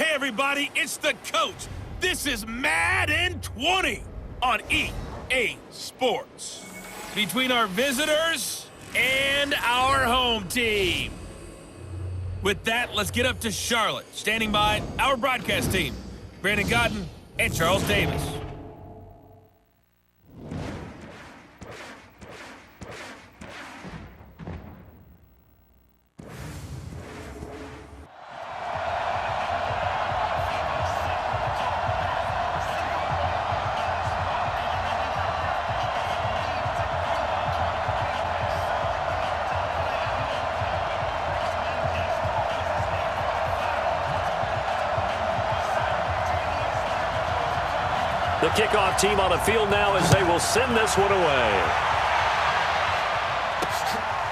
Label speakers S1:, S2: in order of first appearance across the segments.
S1: Hey everybody, it's the coach. This is Madden 20 on EA Sports. Between our visitors and our home team. With that, let's get up to Charlotte. Standing by, our broadcast team, Brandon Godden and Charles Davis.
S2: The kickoff team on the field now as they will send this one away.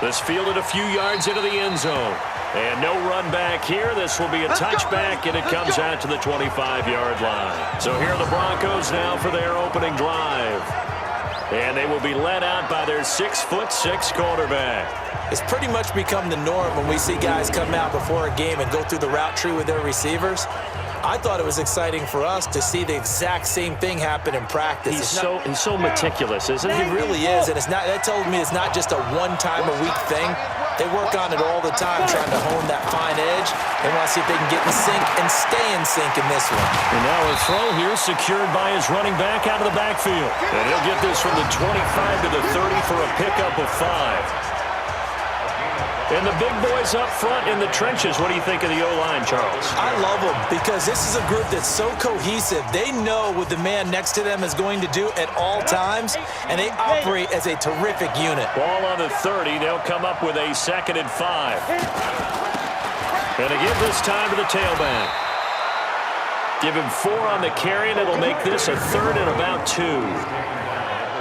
S2: This fielded a few yards into the end zone. And no run back here. This will be a touchback, and it comes out to the 25-yard line. So here are the Broncos now for their opening drive. And they will be led out by their 6'6" quarterback.
S3: It's pretty much become the norm when we see guys come out before a game and go through the route tree with their receivers. I thought it was exciting for us to see the exact same thing happen in practice.
S2: He's so meticulous, isn't he?
S3: He really is, and that tells me it's not just a one-time-a-week thing. They work on it all the time, trying to hone that fine edge. They want to see if they can get in sync and stay in sync in this one.
S2: And now a throw here secured by his running back out of the backfield. And he'll get this from the 25 to the 30 for a pickup of 5. And the big boys up front in the trenches. What do you think of the O-line, Charles?
S3: I love them because this is a group that's so cohesive. They know what the man next to them is going to do at all times, and they operate as a terrific unit.
S2: Ball on the 30. They'll come up with a 2nd and 5. And again this time to the tailback. Give him 4 on the carry, and it'll make this a 3rd and about 2.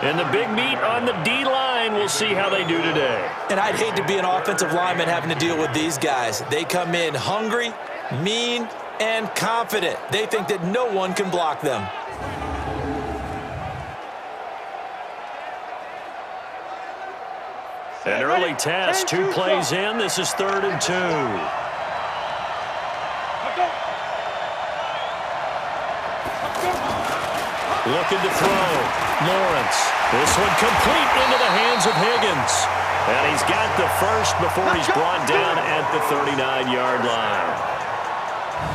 S2: And the big meat on the D-line, we'll see how they do today.
S3: And I'd hate to be an offensive lineman having to deal with these guys. They come in hungry, mean, and confident. They think that no one can block them.
S2: An early task, 2 plays in. This is 3rd and 2. Looking to throw. Lawrence. This one complete into the hands of Higgins. And he's got the first before he's brought down at the 39-yard line.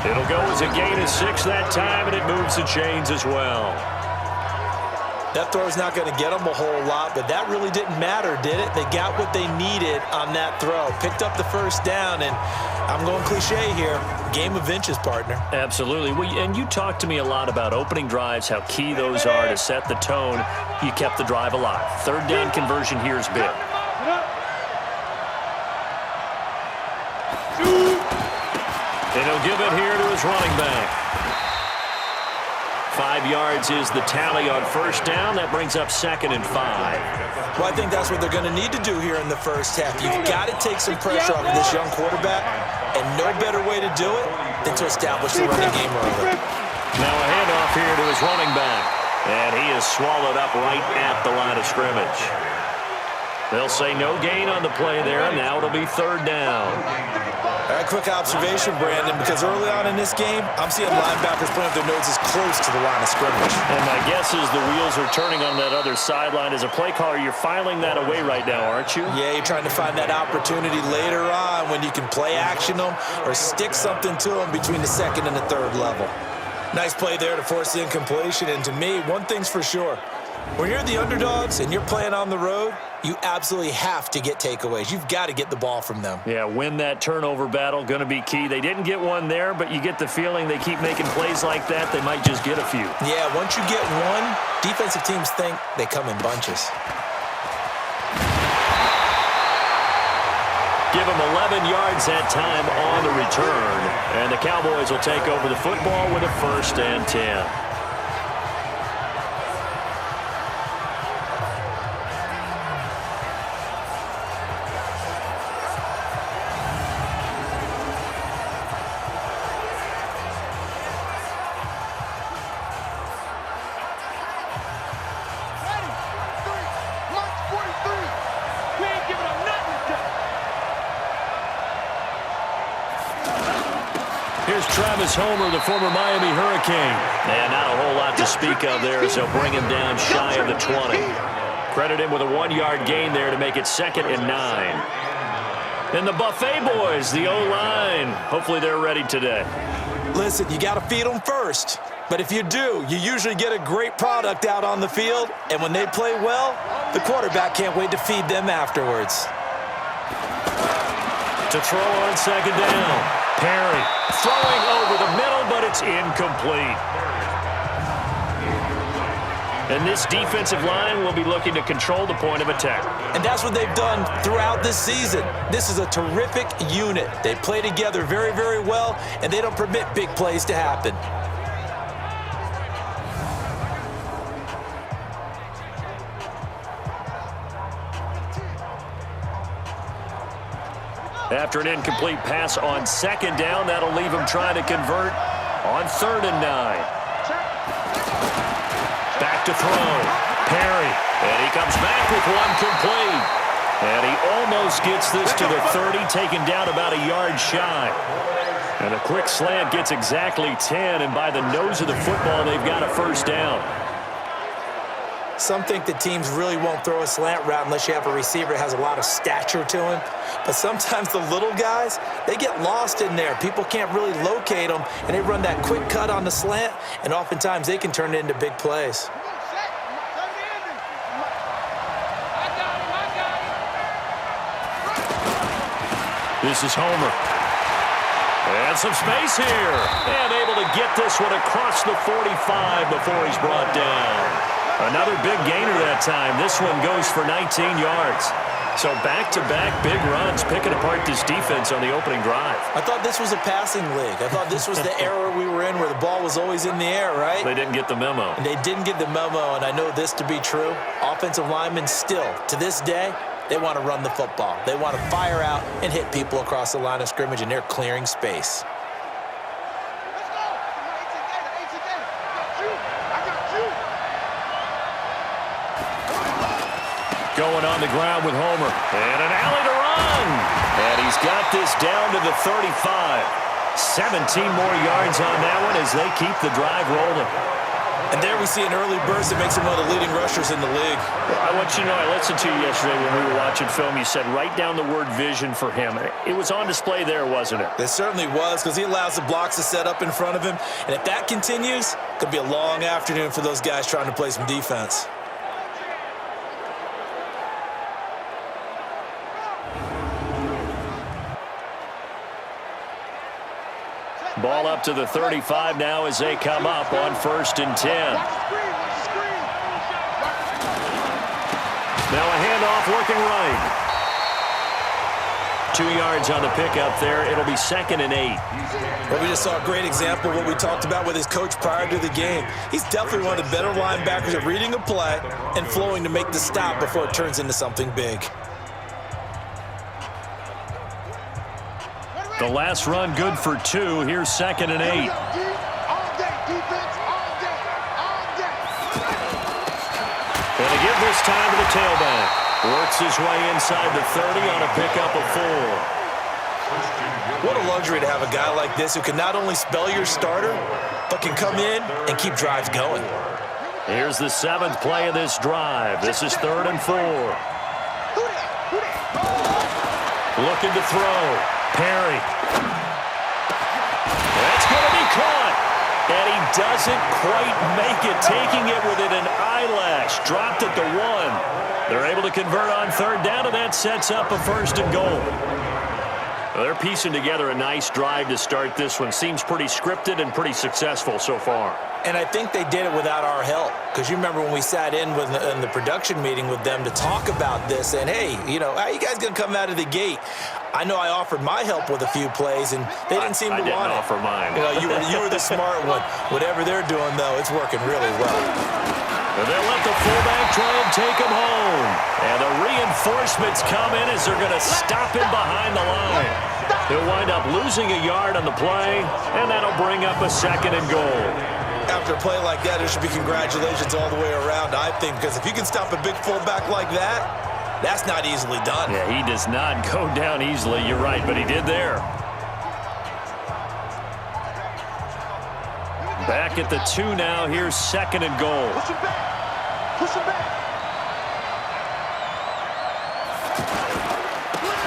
S2: It'll go as a gain of 6 that time, and it moves the chains as well.
S3: That throw's not going to get them a whole lot, but that really didn't matter, did it? They got what they needed on that throw. Picked up the first down, and I'm going cliche here. Game of inches, partner.
S2: Absolutely. And you talked to me a lot about opening drives, how key those are to set the tone. You kept the drive alive. 3rd down conversion here is big. And he'll give it here to his running back. 5 yards is the tally on 1st down. That brings up 2nd and 5.
S3: Well, I think that's what they're going to need to do here in the first half. You've got to take some pressure off of this young quarterback, and no better way to do it than to establish the running game early.
S2: Now a handoff here to his running back, and he is swallowed up right at the line of scrimmage. They'll say no gain on the play there, and now it'll be 3rd down.
S3: All right, quick observation, Brandon, because early on in this game, I'm seeing linebackers putting up their noses close to the line of scrimmage.
S2: And my guess is the wheels are turning on that other sideline. As a play caller, you're filing that away right now, aren't you?
S3: Yeah, you're trying to find that opportunity later on when you can play action them or stick something to them between the 2nd and the 3rd level. Nice play there to force the incompletion, and to me, one thing's for sure. When you're the underdogs and you're playing on the road, you absolutely have to get takeaways. You've got to get the ball from them.
S2: Yeah, win that turnover battle, going to be key. They didn't get one there, but you get the feeling they keep making plays like that, they might just get a few.
S3: Yeah, once you get one, defensive teams think they come in bunches.
S2: Give them 11 yards that time on the return, and the Cowboys will take over the football with a 1st and 10. Here's Travis Homer, the former Miami Hurricane. And not a whole lot to speak of there as they'll bring him down shy of the 20. Credit him with a 1-yard gain there to make it 2nd and 9. And the Buffet boys, the O-line. Hopefully they're ready today.
S3: Listen, you got to feed them first. But if you do, you usually get a great product out on the field. And when they play well, the quarterback can't wait to feed them afterwards.
S2: To throw on 2nd down. Perry throwing over the middle, but it's incomplete. And this defensive line will be looking to control the point of attack.
S3: And that's what they've done throughout this season. This is a terrific unit. They play together very, very well, and they don't permit big plays to happen.
S2: After an incomplete pass on 2nd down, that'll leave him trying to convert on 3rd and 9. Back to throw. Perry. And he comes back with one complete. And he almost gets this to the 30, taken down about a yard shy. And a quick slant gets exactly 10, and by the nose of the football, they've got a 1st down.
S3: Some think that teams really won't throw a slant route unless you have a receiver that has a lot of stature to him. But sometimes the little guys, they get lost in there. People can't really locate them, and they run that quick cut on the slant, and oftentimes they can turn it into big plays.
S2: This is Homer. And some space here. And able to get this one across the 45 before he's brought down. Another big gainer that time. This one goes for 19 yards. So back-to-back big runs, picking apart this defense on the opening drive.
S3: I thought this was a passing league. I thought this was the era we were in where the ball was always in the air, right?
S2: They didn't get the memo.
S3: And they didn't get the memo, and I know this to be true. Offensive linemen still, to this day, they want to run the football. They want to fire out and hit people across the line of scrimmage, and they're clearing space.
S2: Going on the ground with Homer. And an alley to run. And he's got this down to the 35. 17 more yards on that one as they keep the drive rolling.
S3: And there we see an early burst that makes him one of the leading rushers in the league.
S2: I want you to know, I listened to you yesterday when we were watching film. You said write down the word vision for him. It was on display there, wasn't it?
S3: It certainly was, because he allows the blocks to set up in front of him. And if that continues, it could be a long afternoon for those guys trying to play some defense.
S2: Ball up to the 35 now as they come up on 1st and 10. Now a handoff working right. 2 yards on the pickup there. It'll be 2nd and 8.
S3: Well, we just saw a great example of what we talked about with his coach prior to the game. He's definitely one of the better linebackers at reading a play and flowing to make the stop before it turns into something big.
S2: The last run good for 2. Here's 2nd and 8. Going to give this time to the tailback. Works his way inside the 30 on a pickup of 4.
S3: What a luxury to have a guy like this who can not only spell your starter, but can come in and keep drives going.
S2: Here's the 7th play of this drive. This is 3rd and 4. Looking to throw. Perry. That's going to be caught. And he doesn't quite make it, taking it within an eyelash. Dropped at the 1. They're able to convert on 3rd down, and that sets up a 1st and goal. Well, they're piecing together a nice drive to start this one. Seems pretty scripted and pretty successful so far.
S3: And I think they did it without our help. Because you remember when we sat in the production meeting with them to talk about this, and hey, you know, how are you guys going to come out of the gate? I know I offered my help with a few plays, and they didn't seem to want it.
S2: I didn't offer mine.
S3: You know, you were the smart one. Whatever they're doing, though, it's working really well.
S2: And they'll let the fullback try and take him home. And the reinforcements come in as they're going to stop him behind the line. He'll wind up losing a yard on the play, and that'll bring up a 2nd and goal.
S3: After a play like that, there should be congratulations all the way around, I think, because if you can stop a big fullback like that, that's not easily done.
S2: Yeah, he does not go down easily. You're right, but he did there. Back at the 2 now. Here's 2nd and goal.
S4: Push him back. Push him back.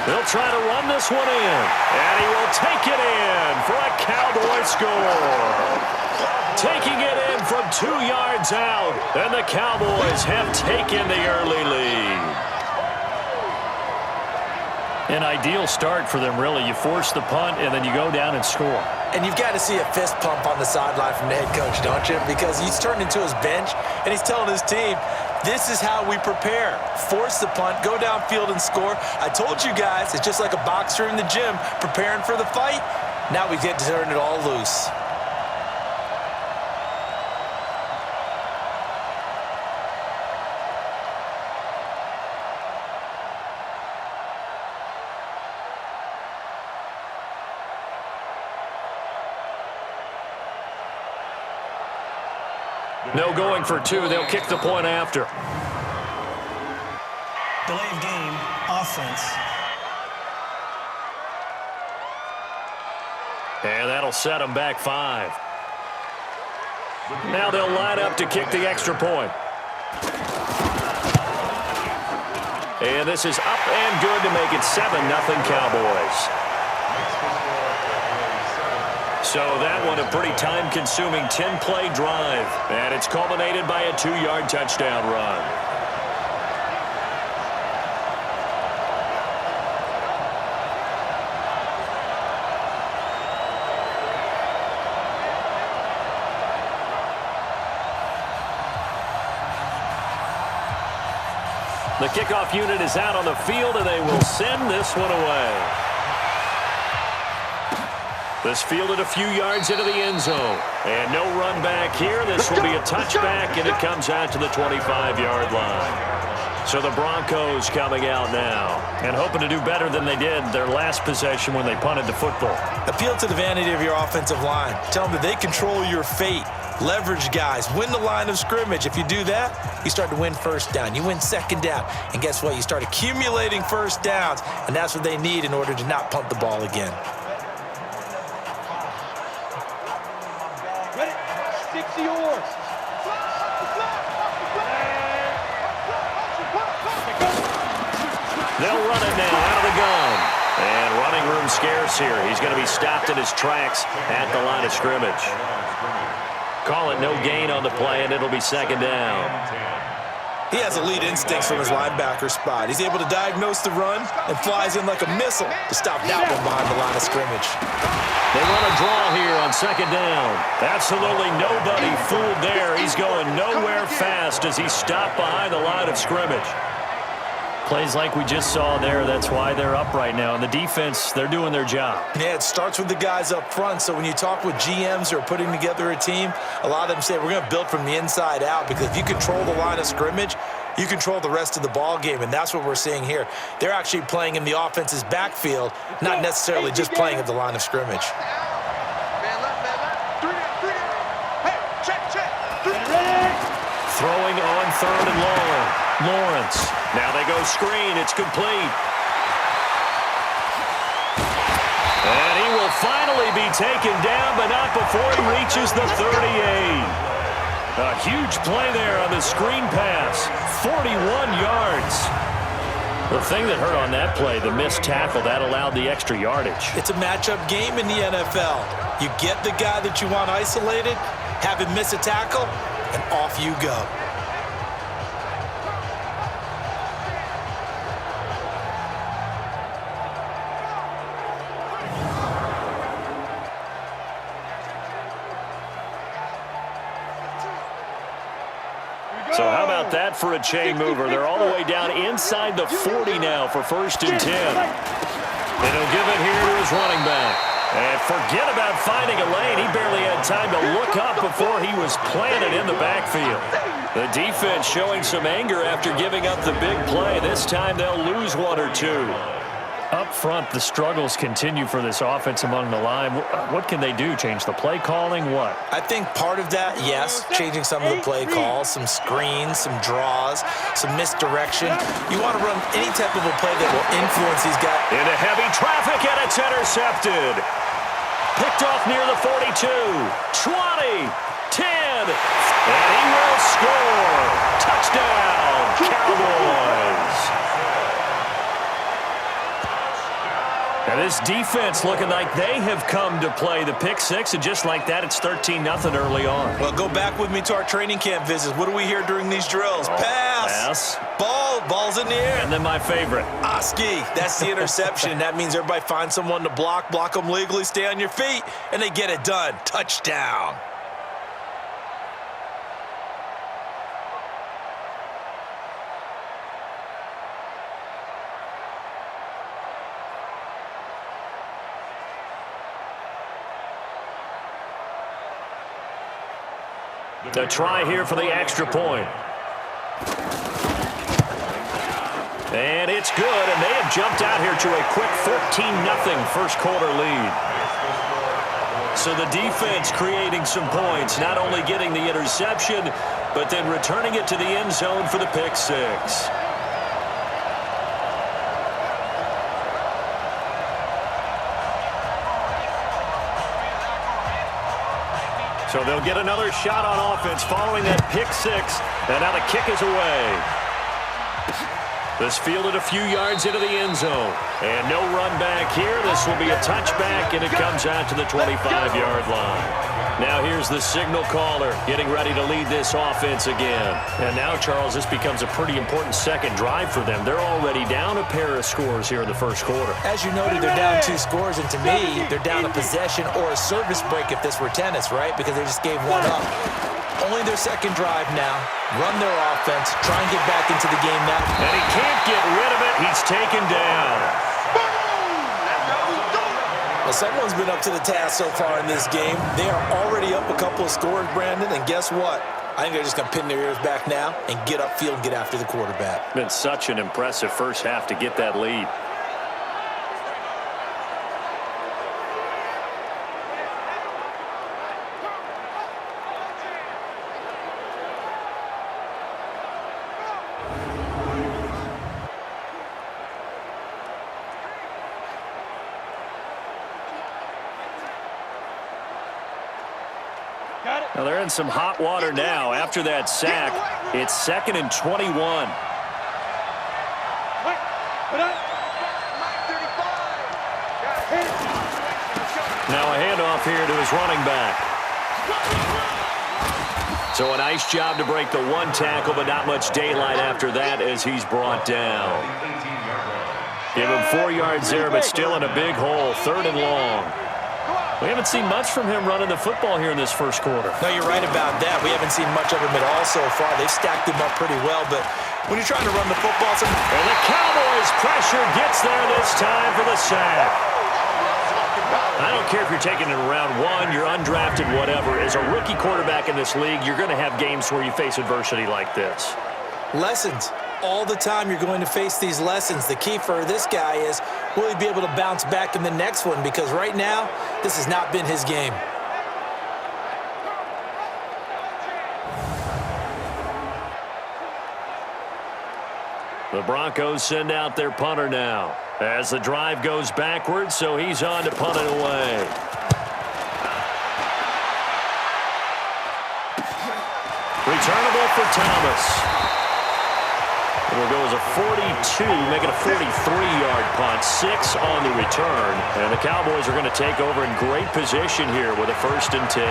S2: They'll try to run this one in. And he will take it in for a Cowboy score. Taking it in from 2 yards out. And the Cowboys have taken the early lead. An ideal start for them, really. You force the punt, and then you go down and score.
S3: And you've got to see a fist pump on the sideline from the head coach, don't you? Because he's turned into his bench, and he's telling his team, this is how we prepare. Force the punt, go downfield and score. I told you guys, it's just like a boxer in the gym preparing for the fight. Now we get to turn it all loose.
S2: No going for 2. They'll kick the point after.
S5: Delay of game, offense.
S2: And that'll set them back 5. Now they'll line up to kick the extra point. And this is up and good to make it 7-0 Cowboys. So that one a pretty time-consuming 10-play drive. And it's culminated by a 2-yard touchdown run. The kickoff unit is out on the field, and they will send this one away. This fielded a few yards into the end zone. And no run back here. This will be a touchback, and it comes out to the 25-yard line. So the Broncos coming out now and hoping to do better than they did their last possession when they punted the football.
S3: Appeal to the vanity of your offensive line. Tell them that they control your fate. Leverage guys. Win the line of scrimmage. If you do that, you start to win first down. You win second down. And guess what? You start accumulating first downs, and that's what they need in order to not punt the ball again.
S4: Yours.
S2: They'll run it now out of the gun. And running room scarce here. He's going to be stopped in his tracks at the line of scrimmage. Call it no gain on the play, and it'll be 2nd down.
S3: He has elite instincts from his linebacker spot. He's able to diagnose the run and flies in like a missile to stop that one behind the line of scrimmage.
S2: They run a draw here on 2nd down. Absolutely nobody fooled there. He's going nowhere fast as he's stopped behind the line of scrimmage.
S5: Plays like we just saw there, that's why they're up right now. And the defense, they're doing their job.
S3: Yeah, it starts with the guys up front. So when you talk with GMs who are putting together a team, a lot of them say we're going to build from the inside out, because if you control the line of scrimmage, you control the rest of the ball game, and that's what we're seeing here. They're actually playing in the offense's backfield, not necessarily just playing at the line of scrimmage.
S2: Throwing on 3rd and long. Lawrence. Now they go screen. It's complete. And he will finally be taken down, but not before he reaches the 38. A huge play there on the screen pass. 41 yards. The thing that hurt on that play, the missed tackle, that allowed the extra yardage.
S3: It's a matchup game in the NFL. You get the guy that you want isolated, have him miss a tackle, and off you go.
S2: So how about that for a chain mover? They're all the way down inside the 40 now for 1st and 10. And he'll give it here to his running back. And forget about finding a lane. He barely had time to look up before he was planted in the backfield. The defense showing some anger after giving up the big play. This time they'll lose 1 or 2.
S5: Up front, the struggles continue for this offense among the line. What can they do? Change the play calling? What?
S3: I think part of that, yes, changing some of the play calls, some screens, some draws, some misdirection. You want to run any type of a play that will influence these guys.
S2: Into heavy traffic, and it's intercepted. Picked off near the 42, 20, 10, and he will score. Touchdown, Cowboys. And this defense looking like they have come to play the pick six, and just like that, it's 13-0 early on.
S3: Well, go back with me to our training camp visits. What do we hear during these drills? Pass. Ball's in the air.
S2: And then my favorite.
S3: Oski, that's the interception. That means everybody finds someone to block them legally, stay on your feet, and they get it done. Touchdown.
S2: The try here for the extra point. And it's good, and they have jumped out here to a quick 14-0 first quarter lead. So the defense creating some points, not only getting the interception, but then returning it to the end zone for the pick six. So they'll get another shot on offense following that pick six, and now the kick is away. This fielded a few yards into the end zone. And no run back here. This will be a touchback, and it comes out to the 25-yard line. Now here's the signal caller getting ready to lead this offense again. And now, Charles, this becomes a pretty important second drive for them. They're already down a pair of scores here in the first quarter.
S3: As you noted, they're down 2 scores, and to me, they're down a possession or a service break if this were tennis, right? Because they just gave one up. Only their second drive now. Run their offense. Try and get back into the game now.
S2: And he can't get rid of it. He's taken down.
S3: Well, someone's been up to the task so far in this game. They are already up a couple of scores, Brandon, and guess what? I think they're just going to pin their ears back now and get upfield and get after the quarterback.
S2: Been such an impressive first half to get that lead. Now they're in some hot water now. After that sack, it's 2nd and 21. Now a handoff here to his running back. So a nice job to break the one tackle, but not much daylight after that as he's brought down. Give him 4 yards there, but still in a big hole. 3rd and long. We haven't seen much from him running the football here in this first quarter.
S3: No, you're right about that. We haven't seen much of him at all so far. They've stacked him up pretty well, but when you're trying to run the football...
S2: And the Cowboys' pressure gets there this time for the sack. I don't care if you're taking it in round 1, you're undrafted, whatever. As a rookie quarterback in this league, you're going to have games where you face adversity like this.
S3: Lessons. All the time you're going to face these lessons. The key for this guy is, will he be able to bounce back in the next one? Because right now, this has not been his game.
S2: The Broncos send out their punter now as the drive goes backwards, so he's on to punt it away. Returnable for Thomas. It'll go as a 42, make it a 43-yard punt, 6 on the return. And the Cowboys are going to take over in great position here with a 1st and 10.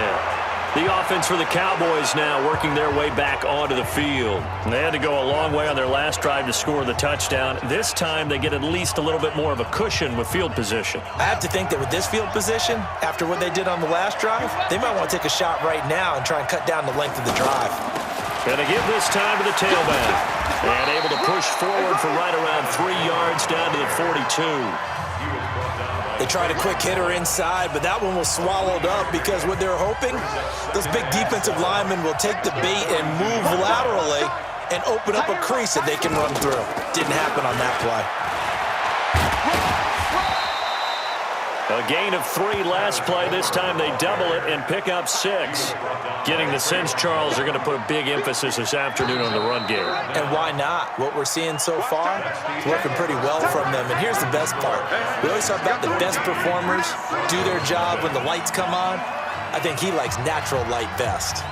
S2: The offense for the Cowboys now working their way back onto the field. And they had to go a long way on their last drive to score the touchdown. This time they get at least a little bit more of a cushion with field position.
S3: I have to think that with this field position, after what they did on the last drive, they might want to take a shot right now and try and cut down the length of the drive.
S2: And they give this time to the tailback. And able to push forward for right around 3 yards down to the 42.
S3: They tried a quick hitter inside, but that one was swallowed up because what they're hoping, those big defensive linemen will take the bait and move laterally and open up a crease that they can run through. Didn't happen on that play.
S2: A gain of 3 last play. This time they double it and pick up 6. Getting the sense, Charles, are going to put a big emphasis this afternoon on the run game.
S3: And why not? What we're seeing so far is working pretty well from them. And here's the best part. We always talk about the best performers do their job when the lights come on. I think he likes natural light best.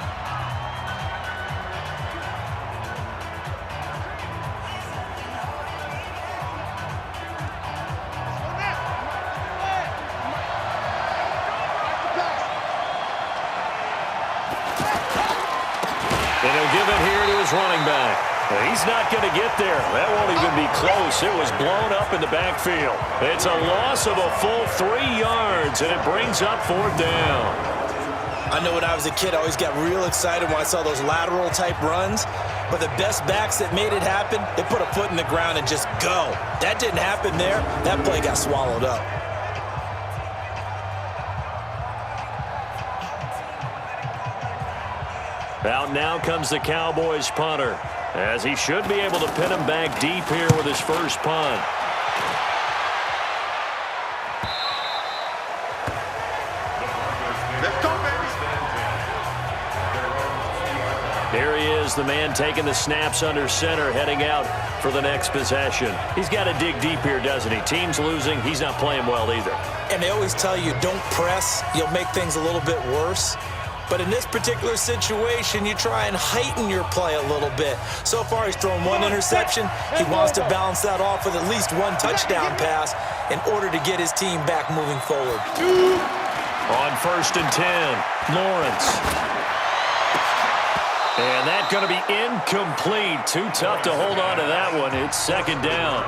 S2: And he'll give it here to his running back. He's not going to get there. That won't even be close. It was blown up in the backfield. It's a loss of a full 3 yards, and it brings up 4th down.
S3: I know when I was a kid, I always got real excited when I saw those lateral-type runs. But the best backs that made it happen, they put a foot in the ground and just go. That didn't happen there. That play got swallowed up.
S2: Out now comes the Cowboys punter, as he should be able to pin him back deep here with his first punt.
S4: Let's go, baby.
S2: Here he is, the man taking the snaps under center, heading out for the next possession. He's got to dig deep here, doesn't he? Team's losing. He's not playing well either.
S3: And they always tell you, don't press. You'll make things a little bit worse. But in this particular situation, you try and heighten your play a little bit. So far, he's thrown 1 interception. He wants to balance that off with at least 1 touchdown pass in order to get his team back moving forward.
S2: On 1st and 10, Lawrence. And that's going to be incomplete. Too tough to hold on to that one. It's 2nd down.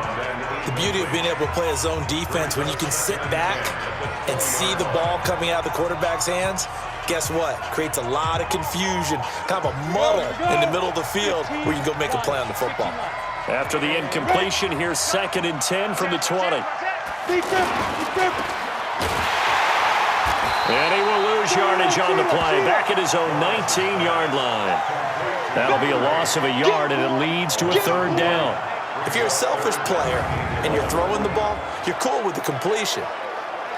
S3: The beauty of being able to play a zone defense, when you can sit back and see the ball coming out of the quarterback's hands, guess what? Creates a lot of confusion, kind of a muddle in the middle of the field where you can go make a play on the football.
S2: After the incompletion, here's 2nd and 10 from the 20. And he will lose yardage on the play, back at his own 19-yard line. That'll be a loss of a yard, and it leads to a 3rd down.
S3: If you're a selfish player and you're throwing the ball, you're cool with the completion.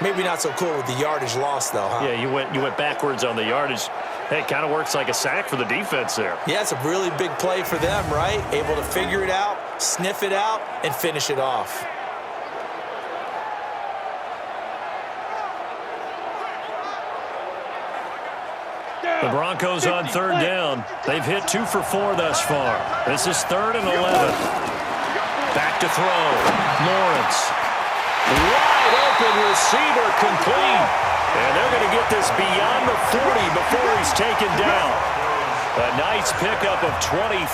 S3: Maybe not so cool with the yardage loss, though, huh?
S2: Yeah, you went backwards on the yardage. Hey, it kind of works like a sack for the defense there.
S3: Yeah, it's a really big play for them, right? Able to figure it out, sniff it out, and finish it off.
S2: The Broncos on 3rd down. They've hit 2 for 4 thus far. This is 3rd and 11. Back to throw. Lawrence. Wide open receiver complete. And they're going to get this beyond the 40 before he's taken down. A nice pickup of 23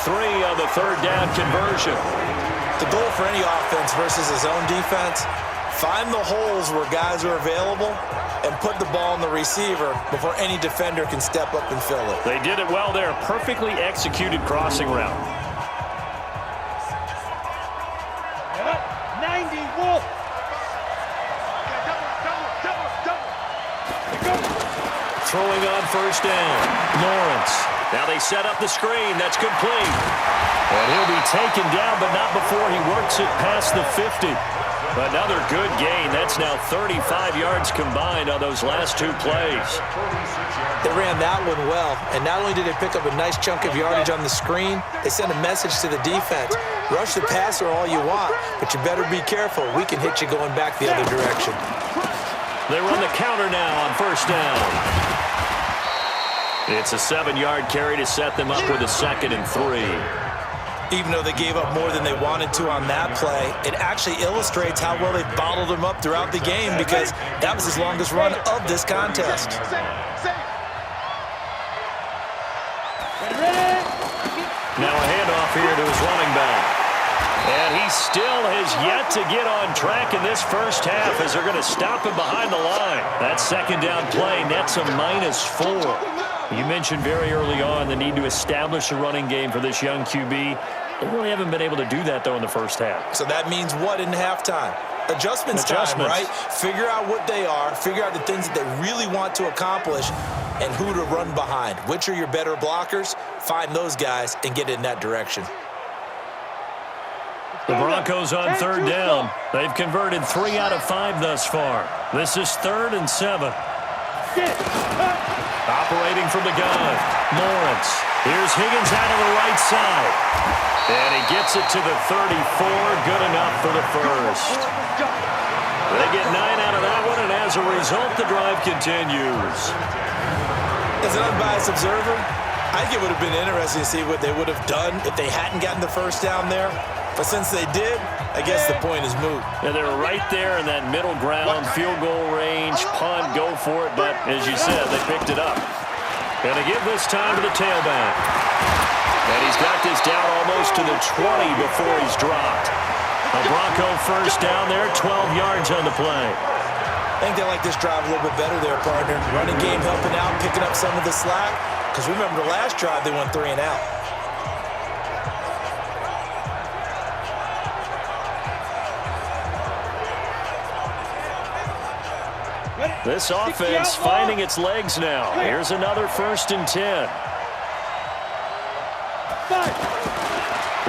S2: on the 3rd down conversion.
S3: The goal for any offense versus his own defense, find the holes where guys are available and put the ball in the receiver before any defender can step up and fill it.
S2: They did it well there. Perfectly executed crossing route.
S4: 90, Wolf.
S2: Throwing on 1st down. Lawrence. Now they set up the screen. That's complete. And he'll be taken down, but not before he works it past the 50. Another good gain. That's now 35 yards combined on those last 2 plays.
S3: They ran that one well, and not only did they pick up a nice chunk of yardage on the screen, they sent a message to the defense. Rush the passer all you want, but you better be careful. We can hit you going back the other direction.
S2: They run the counter now on 1st down. It's a 7-yard carry to set them up with a 2nd and 3.
S3: Even though they gave up more than they wanted to on that play, it actually illustrates how well they bottled them up throughout the game, because that was his longest run of this contest.
S2: Now a handoff here to his running back. And he still has yet to get on track in this first half, as they're going to stop him behind the line. That 2nd down play nets a -4. You mentioned very early on the need to establish a running game for this young QB. They really haven't been able to do that, though, in the first half.
S3: So that means what in halftime? Adjustments time, right? Figure out what they are, figure out the things that they really want to accomplish, and who to run behind. Which are your better blockers? Find those guys and get in that direction.
S5: The Broncos on third down. They've converted 3 out of 5 thus far. This is 3rd and 7. Operating from the gun, Lawrence. Here's Higgins out of the right side. And he gets it to the 34. Good enough for the first. They get 9 out of that one, and as a result, the drive continues.
S3: As an unbiased observer, I think it would have been interesting to see what they would have done if they hadn't gotten the first down there. But since they did, I guess the point is moot.
S5: And they were right there in that middle ground, field goal range, punt, go for it. But as you said, they picked it up. And they give this time to the tailback. And he's got this down almost to the 20 before he's dropped. A Bronco first down there, 12 yards on the play.
S3: I think they like this drive a little bit better there, partner. Running game helping out, picking up some of the slack. Because remember the last drive, they went 3 and out.
S5: This offense finding its legs now. Here's another 1st and 10.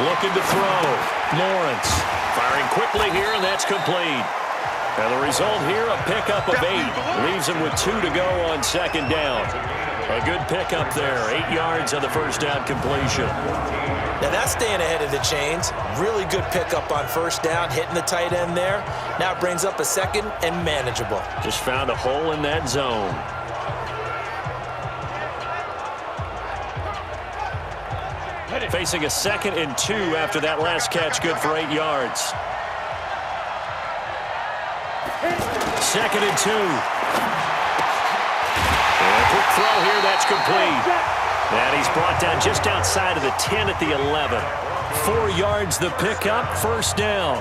S5: Looking to throw. Lawrence firing quickly here, and that's complete. And the result here, a pickup of 8. Leaves him with 2 to go on 2nd down. A good pickup there. 8 yards on the first down completion.
S3: Now that's staying ahead of the chains. Really good pickup on 1st down, hitting the tight end there. Now it brings up a 2nd and manageable.
S5: Just found a hole in that zone. Facing a 2nd and 2 after that last catch, good for 8 yards. 2nd and 2. And a quick throw here, that's complete. And he's brought down just outside of the 10 at the 11. 4 yards the pickup, 1st down.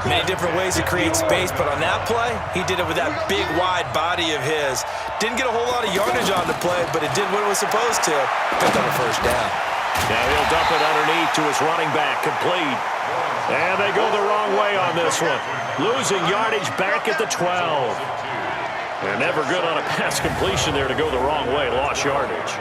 S3: Many different ways to create space, but on that play, he did it with that big, wide body of his. Didn't get a whole lot of yardage on the play, but it did what it was supposed to. Picked up a 1st down.
S5: Now he'll dump it underneath to his running back, complete. And they go the wrong way on this one. Losing yardage back at the 12. And never good on a pass completion there to go the wrong way. Lost yardage.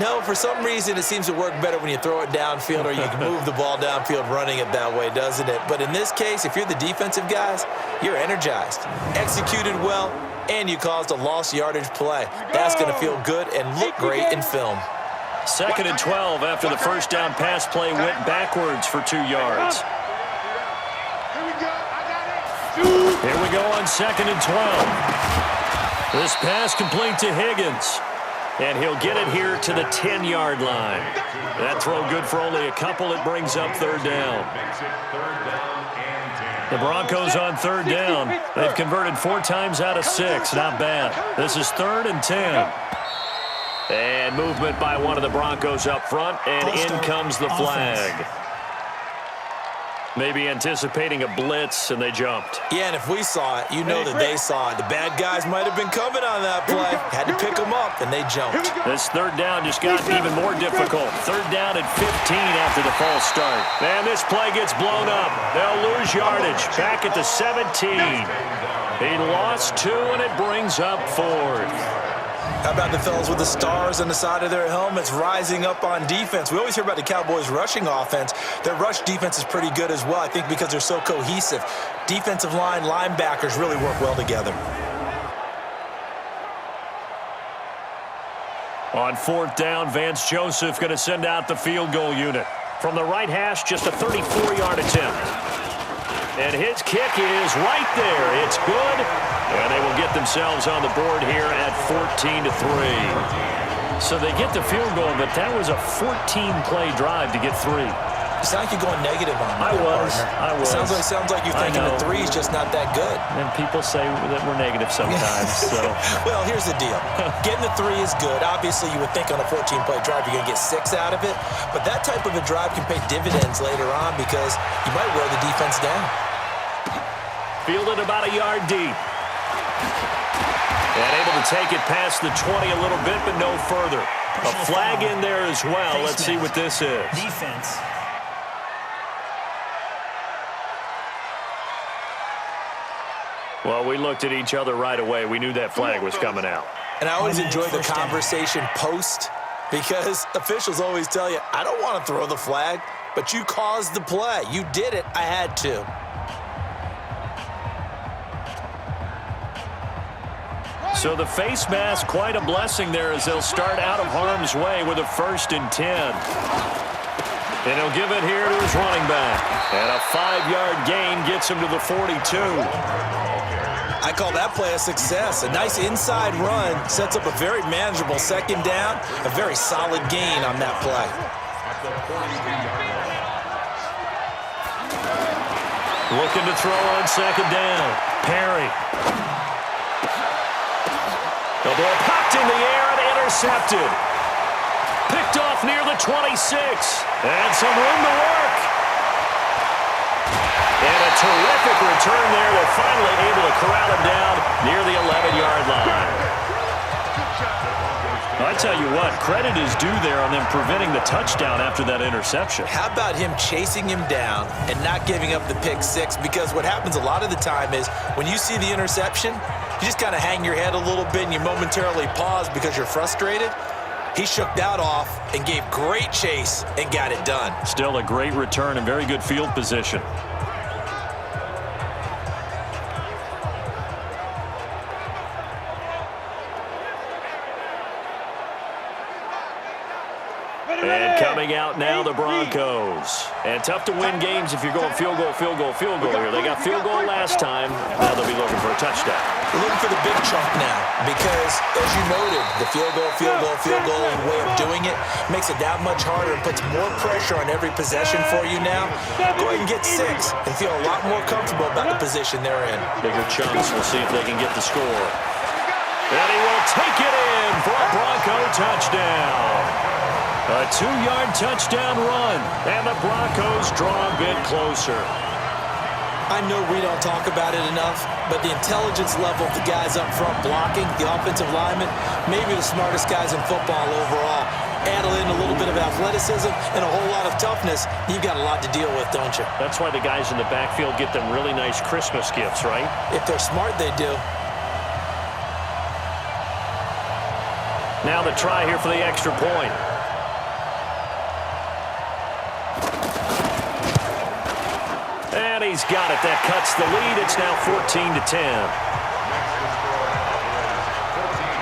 S3: No, for some reason, it seems to work better when you throw it downfield or you can move the ball downfield running it that way, doesn't it? But in this case, if you're the defensive guys, you're energized, executed well, and you caused a lost yardage play. That's going to feel good and look great in film.
S5: 2nd and 12 after the 1st down pass play went backwards for 2 yards. Here we go on 2nd and 12. This pass complete to Higgins. And he'll get it here to the 10-yard line. That throw good for only a couple. It brings up 3rd down. The Broncos on 3rd down. They've converted 4 times out of 6. Not bad. This is 3rd and 10. And movement by one of the Broncos up front. And in comes the flag. Maybe anticipating a blitz, and they jumped.
S3: Yeah, and if we saw it, you know that they saw it. The bad guys might have been coming on that play. Had to pick them up, and they jumped.
S5: This 3rd down just got even more difficult. 3rd down at 15 after the false start. Man, this play gets blown up. They'll lose yardage. Back at the 17. He lost 2, and it brings up 4th.
S3: How about the fellas with the stars on the side of their helmets rising up on defense? We always hear about the Cowboys' rushing offense. Their rush defense is pretty good as well, I think, because they're so cohesive. Defensive line, linebackers really work well together.
S5: On 4th down, Vance Joseph going to send out the field goal unit. From the right hash, just a 34-yard attempt. And his kick is right there. It's good. And they will get themselves on the board here at 14-3. So they get the field goal, but that was a 14-play drive to get 3.
S3: You sound like you're going negative on me.
S5: I was.
S3: Sounds like you're thinking the 3 is just not that good.
S5: And people say that we're negative sometimes. So.
S3: Well, here's the deal. Getting the 3 is good. Obviously, you would think on a 14-play drive you're going to get 6 out of it. But that type of a drive can pay dividends later on because you might wear the defense down.
S5: Fielded about a yard deep. And able to take it past the 20 a little bit, but no further. A flag in there as well. Let's see what this is.
S6: Defense.
S5: Well, we looked at each other right away. We knew that flag was coming out.
S3: And I always enjoy the conversation post because officials always tell you, I don't want to throw the flag, but you caused the play. You did it. I had to.
S2: So the face mask, quite a blessing there as they'll start out of harm's way with a 1st and 10. And he'll give it here to his running back. And a 5-yard gain gets him to the 42.
S3: I call that play a success. A nice inside run sets up a very manageable 2nd down. A very solid gain on that play.
S2: Looking to throw on 2nd down. Perry. The ball popped in the air and intercepted. Picked off near the 26. And some room to work. And a terrific return there. They're finally able to corral him down near the 11-yard line. I tell you what, credit is due there on them preventing the touchdown after that interception.
S3: How about him chasing him down and not giving up the pick 6? Because what happens a lot of the time is when you see the interception, you just kind of hang your head a little bit and you momentarily pause because you're frustrated. He shook that off and gave great chase and got it done.
S2: Still a great return and very good field position. And coming out now, the Broncos. And tough to win games if you're going field goal here. They got field goal last time. Now they'll be looking for a touchdown.
S3: We're looking for the big chunk now because, as you noted, the field goal way of doing it makes it that much harder and puts more pressure on every possession for you now. Go ahead and get 6 and feel a lot more comfortable about the position they're in.
S2: Bigger chunks. We'll see if they can get the score. And he will take it in for a Bronco touchdown. A 2-yard touchdown run, and the Broncos draw a bit closer.
S3: I know we don't talk about it enough, but the intelligence level of the guys up front blocking, the offensive linemen, maybe the smartest guys in football overall. Add in a little bit of athleticism and a whole lot of toughness, you've got a lot to deal with, don't you?
S2: That's why the guys in the backfield get them really nice Christmas gifts, right?
S3: If they're smart, they do.
S2: Now the try here for the extra point. And he's got it. That cuts the lead. It's now 14-10.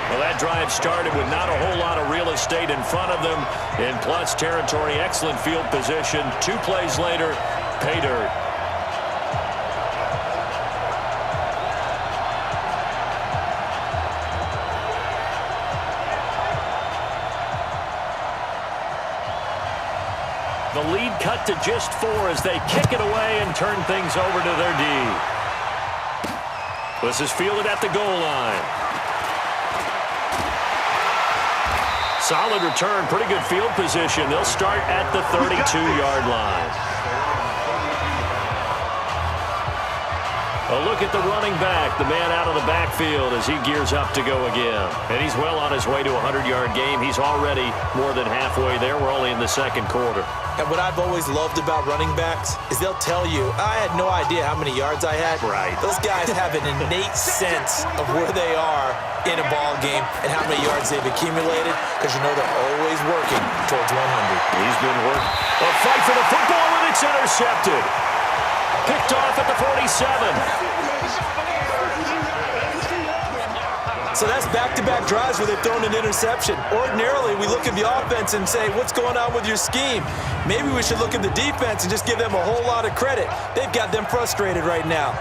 S2: Well, that drive started with not a whole lot of real estate in front of them. In plus territory, excellent field position. 2 plays later, pay dirt. The lead cut to just 4 as they kick it away and turn things over to their D. This is fielded at the goal line. Solid return, pretty good field position. They'll start at the 32-yard line. A look at the running back, the man out of the backfield as he gears up to go again. And he's well on his way to a 100-yard game. He's already more than halfway there. We're only in the 2nd quarter.
S3: And what I've always loved about running backs is they'll tell you, I had no idea how many yards I had.
S2: Right.
S3: Those guys have an innate sense of where they are in a ball game and how many yards they've accumulated because you know they're always working towards 100.
S2: He's been working. A fight for the football and it's intercepted. Picked off at the 47.
S3: So that's back-to-back drives where they've thrown an interception. Ordinarily, we look at the offense and say, what's going on with your scheme? Maybe we should look at the defense and just give them a whole lot of credit. They've got them frustrated right now.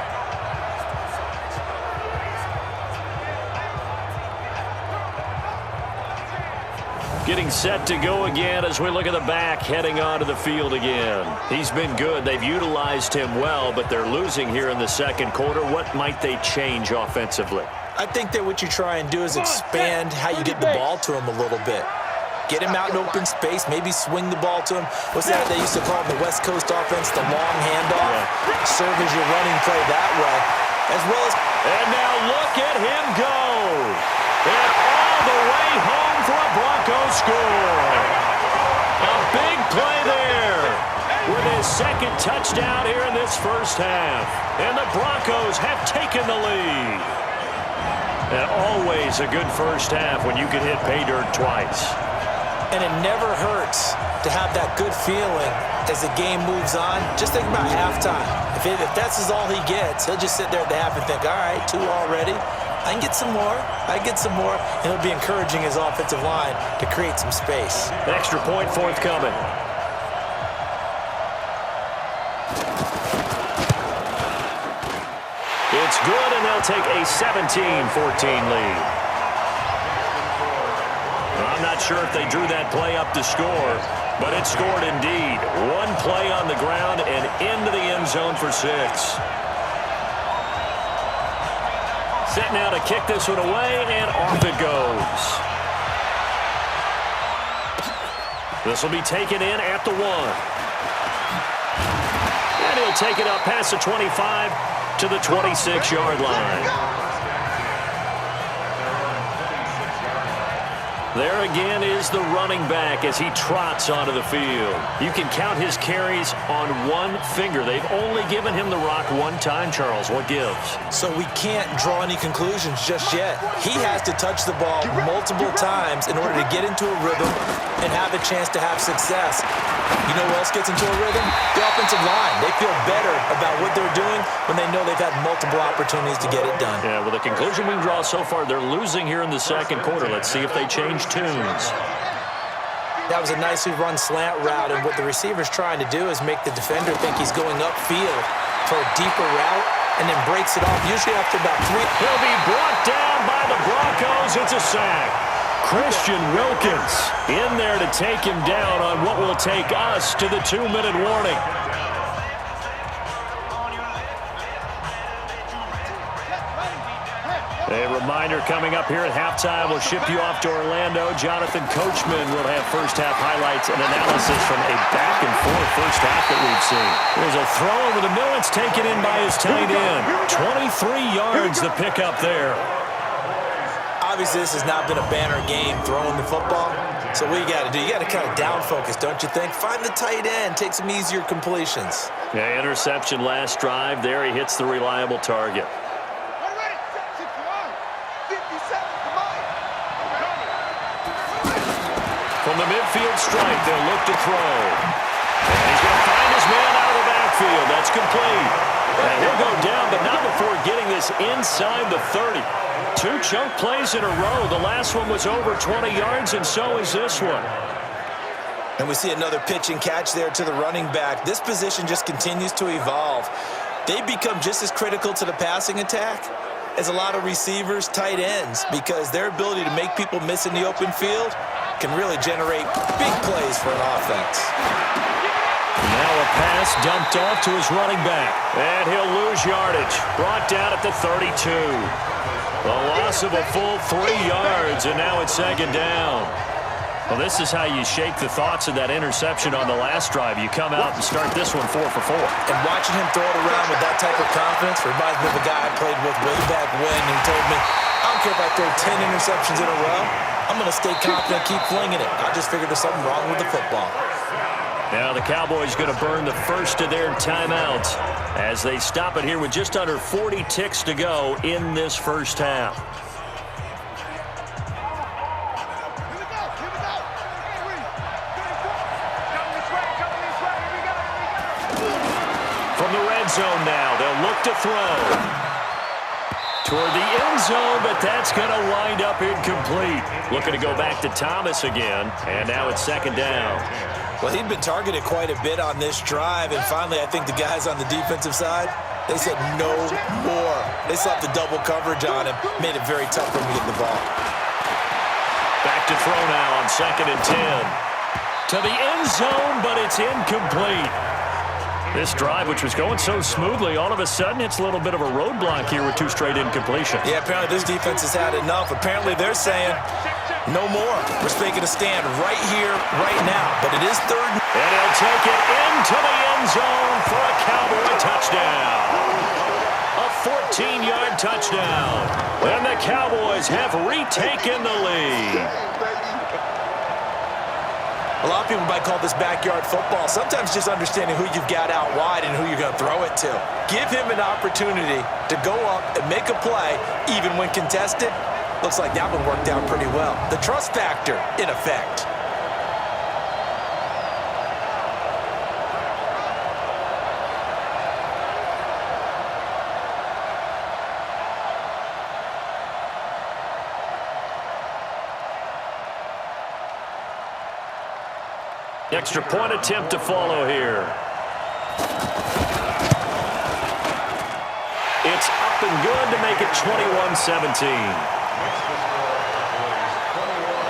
S2: Getting set to go again as we look at the back heading onto the field again. He's been good. They've utilized him well, but they're losing here in the 2nd quarter. What might they change offensively?
S3: I think that what you try and do is expand how you get the ball to him a little bit. Get him out in open space, maybe swing the ball to him. What's that they used to call in the West Coast offense, the long handoff? Yeah. Serve as your running play that way, as well as...
S2: And now look at him go. And all the way home for a Broncos score. A big play there with his 2nd touchdown here in this 1st half. And the Broncos have taken the lead. And always a good 1st half when you can hit pay dirt twice.
S3: And it never hurts to have that good feeling as the game moves on. Just think about halftime. If that's all he gets, he'll just sit there at the half and think, all right, 2 already. I can get some more. I can get some more. And he'll be encouraging his offensive line to create some space.
S5: Extra point forthcoming. It's good, and they'll take a 17-14 lead. I'm not sure if they drew that play up to score, but it scored indeed. 1 play on the ground and into the end zone for 6. Set now to kick this one away, and off it goes. This will be taken in at the 1. And he'll take it up past the 25 to the 26-yard line. There again is the running back as he trots onto the field. You can count his carries on 1 finger. They've only given him the rock 1 time, Charles. What gives?
S3: So we can't draw any conclusions just yet. He has to touch the ball multiple times in order to get into a rhythm and have a chance to have success. You know who else gets into a rhythm? The offensive line. They feel better about what they're doing when they know they've had multiple opportunities to get it done.
S5: Yeah, well, the conclusion we can draw so far, they're losing here in the second quarter. Let's see if they change tunes.
S3: That was a nicely run slant route, and what the receiver's trying to do is make the defender think he's going upfield for a deeper route and then breaks it off, usually after about 3.
S5: He'll be brought down by the Broncos. It's a sack. Christian Wilkins in there to take him down on what will take us to the 2-minute warning. A reminder coming up here at halftime. We'll ship you off to Orlando. Jonathan Coachman will have first-half highlights and analysis from a back-and-forth first half that we've seen. There's a throw over the middle. It's taken in by his tight end. 23 yards the pickup there.
S3: Obviously, this has not been a banner game throwing the football. So what you got to do, you got to kind of down focus, don't you think? Find the tight end, take some easier completions.
S5: Yeah, interception last drive. There he hits the reliable target. From the midfield stripe, they'll look to throw. And he's going to find his man out of the backfield. That's complete. And he'll go down, but not before getting this inside the 30. 2 chunk plays in a row. The last one was over 20 yards, and so is this one.
S3: And we see another pitch and catch there to the running back. This position just continues to evolve. They become just as critical to the passing attack as a lot of receivers, tight ends, because their ability to make people miss in the open field can really generate big plays for an offense.
S5: Now a pass dumped off to his running back. And he'll lose yardage. Brought down at the 32. A loss of a full 3 yards, and now it's second down. Well, this is how you shake the thoughts of that interception on the last drive. You come out and start this one 4 for 4.
S3: And watching him throw it around with that type of confidence reminds me of a guy I played with way back when who told me, I don't care if I throw 10 interceptions in a row. I'm going to stay confident, keep flinging it. I just figured there's something wrong with the football.
S5: Now the Cowboys going to burn the first of their timeouts as they stop it here with just under 40 ticks to go in this first half. From the red zone now, they'll look to throw. Toward the end zone, but that's going to wind up incomplete. Looking to go back to Thomas again, and now it's second down.
S3: Well, he'd been targeted quite a bit on this drive, and finally I think the guys on the defensive side, they said no more. They slapped the double coverage on him, made it very tough for him to get the ball.
S5: Back to throw now on 2nd and 10. To the end zone, but it's incomplete. This drive, which was going so smoothly, all of a sudden it's a little bit of a roadblock here with 2 straight incompletions.
S3: Yeah, apparently this defense has had enough. Apparently they're saying no more. We're making a stand right here, right now. But it is 3rd.
S5: And he'll take it into the end zone for a Cowboy touchdown. A 14-yard touchdown. And the Cowboys have retaken the lead.
S3: A lot of people might call this backyard football. Sometimes just understanding who you've got out wide and who you're going to throw it to. Give him an opportunity to go up and make a play, even when contested. Looks like that one worked out pretty well. The trust factor, in effect.
S5: Extra point attempt to follow here. It's up and good to make it 21-17.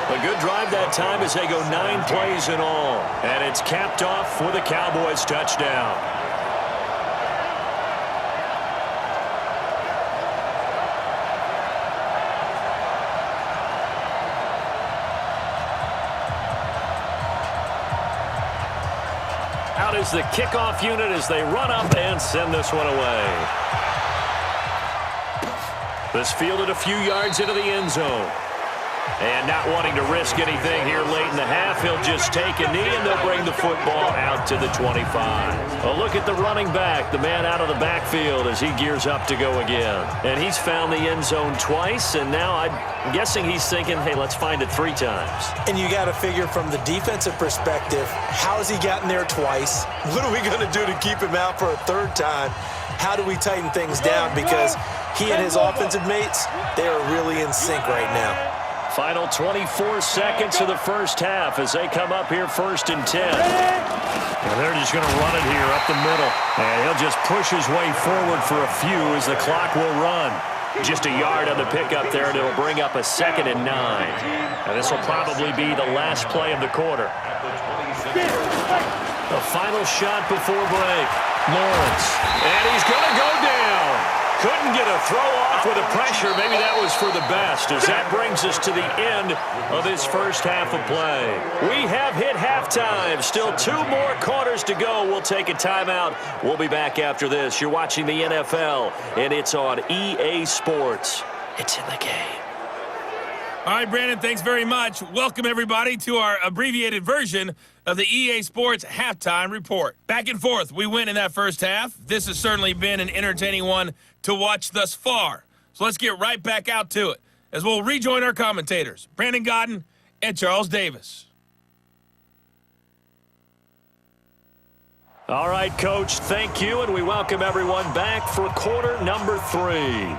S5: A good drive that time as they go 9 plays in all. And it's capped off with a Cowboys touchdown. Out is the kickoff unit as they run up and send this one away. This fielded a few yards into the end zone. And not wanting to risk anything here late in the half, he'll just take a knee and they'll bring the football out to the 25. A look at the running back, the man out of the backfield as he gears up to go again. And he's found the end zone twice, and now I'm guessing he's thinking, hey, let's find it 3 times.
S3: And you got to figure from the defensive perspective, how has he gotten there twice? What are we going to do to keep him out for a 3rd time? How do we tighten things down? Because he and his offensive mates, they are really in sync right now.
S5: Final 24 seconds of the first half as they come up here 1st and 10. And they're just going to run it here up the middle. And he'll just push his way forward for a few as the clock will run. Just a yard on the pickup there, and it'll bring up a 2nd and 9. And this will probably be the last play of the quarter. The final shot before break. Lawrence. And he's going to go down. Couldn't get a throw off with the pressure. Maybe that was for the best, as that brings us to the end of this first half of play. We have hit halftime. Still 2 more quarters to go. We'll take a timeout. We'll be back after this. You're watching the NFL, and it's on EA Sports. It's in the game.
S1: All right, Brandon, thanks very much. Welcome, everybody, to our abbreviated version of the EA Sports Halftime Report. Back and forth, we win in that first half. This has certainly been an entertaining one to watch thus far. So let's get right back out to it as we'll rejoin our commentators, Brandon Godden and Charles Davis.
S5: All right, Coach, thank you, and we welcome everyone back for quarter number 3.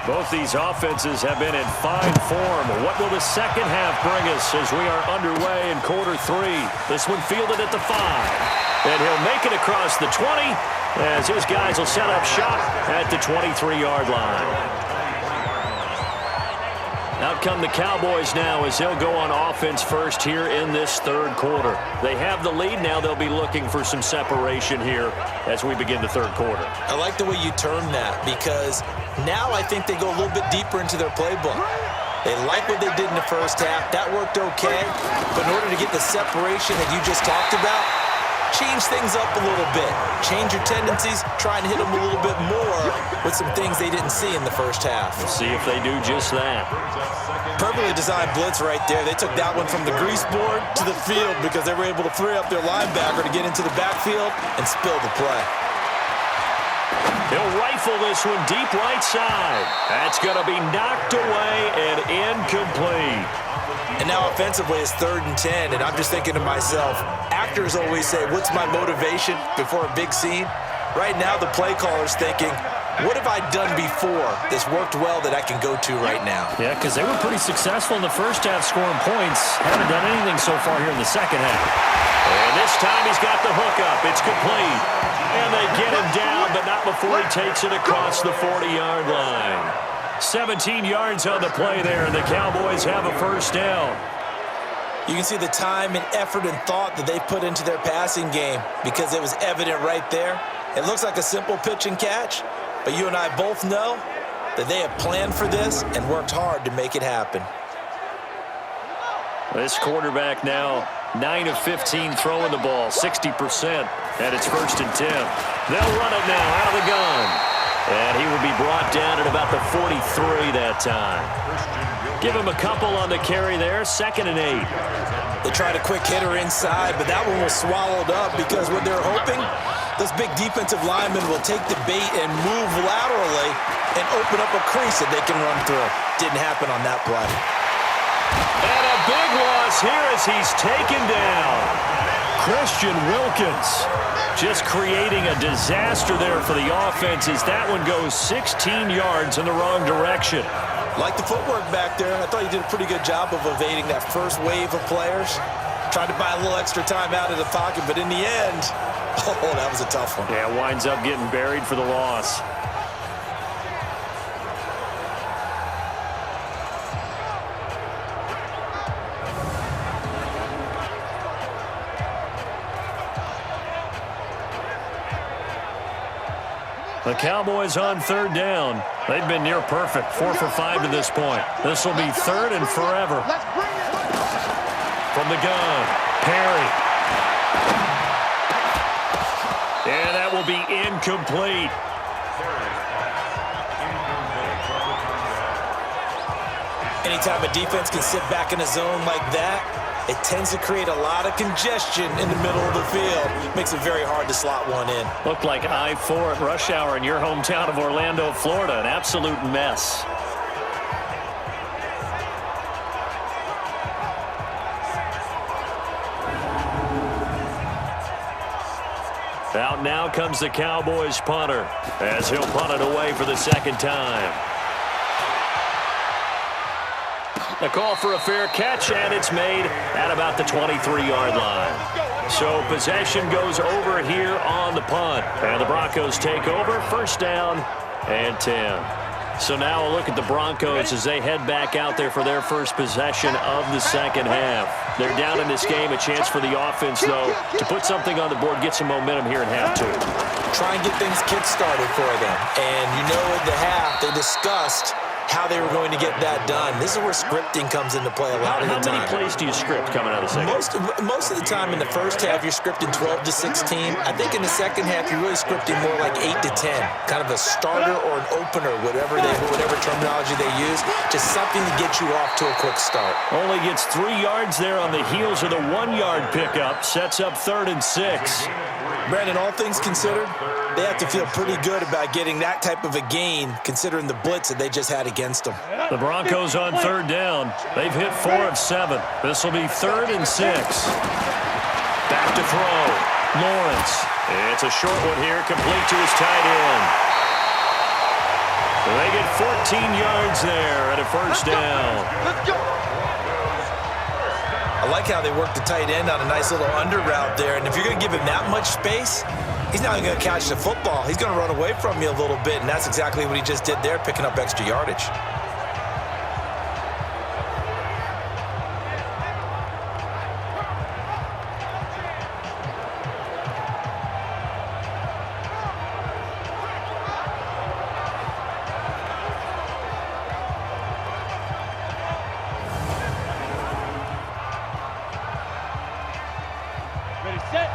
S5: Both these offenses have been in fine form. What will the second half bring us as we are underway in quarter 3? This one fielded at the 5. And he'll make it across the 20 as his guys will set up shop at the 23-yard line. Out come the Cowboys now as they'll go on offense first here in this 3rd quarter. They have the lead. Now they'll be looking for some separation here as we begin the 3rd quarter.
S3: I like the way you term that, because now I think they go a little bit deeper into their playbook. They like what they did in the first half. That worked okay. But in order to get the separation that you just talked about, change things up a little bit. Change your tendencies. Try and hit them a little bit more with some things they didn't see in the first half.
S5: We'll see if they do just that.
S3: Perfectly designed blitz right there. They took that one from the grease board to the field because they were able to free up their linebacker to get into the backfield and spill the play.
S5: He'll rifle this one deep right side. That's going to be knocked away and incomplete.
S3: And now offensively it's 3rd and 10, and I'm just thinking to myself, actors always say, what's my motivation before a big scene? Right now the play caller's thinking, what have I done before that's worked well that I can go to right now?
S5: Yeah, because they were pretty successful in the first half scoring points. Haven't done anything so far here in the second half. And this time he's got the hook up. It's complete. And they get him down, but not before he takes it across the 40-yard line. 17 yards on the play there, and the Cowboys have a first down.
S3: You can see the time and effort and thought that they put into their passing game because it was evident right there. It looks like a simple pitch and catch, but you and I both know that they have planned for this and worked hard to make it happen.
S5: This quarterback now 9 of 15 throwing the ball, 60%, and it's 1st and 10. They'll run it now out of the gun. And he will be brought down at about the 43 that time. Give him a couple on the carry there, 2nd and 8.
S3: They tried a quick hitter inside, but that one was swallowed up because what they're hoping, those big defensive linemen will take the bait and move laterally and open up a crease that they can run through. Didn't happen on that play.
S5: And a big loss here as he's taken down. Christian Wilkins just creating a disaster there for the offense as that one goes 16 yards in the wrong direction.
S3: Like the footwork back there. I thought he did a pretty good job of evading that first wave of players. Tried to buy a little extra time out of the pocket, but in the end, oh, that was a tough one.
S5: Yeah, winds up getting buried for the loss. The Cowboys on third down. They've been near perfect, 4 for 5 to this point. This will be third and forever. From the gun, Perry. And that will be incomplete.
S3: Anytime a defense can sit back in a zone like that, it tends to create a lot of congestion in the middle of the field. Makes it very hard to slot one in.
S5: Looked like I-4 at rush hour in your hometown of Orlando, Florida. An absolute mess. Out now comes the Cowboys punter as he'll punt it away for the second time. A call for a fair catch, and it's made at about the 23-yard line. So possession goes over here on the punt. And the Broncos take over, first down and 10. So now a look at the Broncos as they head back out there for their first possession of the second half. They're down in this game, a chance for the offense, though, to put something on the board, get some momentum here in half two.
S3: Try and get things kick-started for them. And you know at the half, they discussed how they were going to get that done. This is where scripting comes into play a lot of the time.
S5: How many plays do you script coming out of the second?
S3: Most of the time in the first half, you're scripting 12 to 16. I think in the second half, you're really scripting more like 8 to 10. Kind of a starter or an opener, whatever terminology they use. Just something to get you off to a quick start.
S5: Only gets 3 yards there on the heels of the 1-yard pickup. Sets up 3rd and 6.
S3: Brandon, all things considered, they have to feel pretty good about getting that type of a gain, considering the blitz that they just had against them.
S5: The Broncos on third down. They've hit 4 of 7. This will be 3rd and 6. Back to throw. Lawrence. It's a short one here, complete to his tight end. They get 14 yards there at a first down.
S4: Let's go.
S3: I like how they work the tight end on a nice little under route there. And if you're going to give him that much space, he's not even going to catch the football. He's going to run away from you a little bit, and that's exactly what he just did there, picking up extra yardage.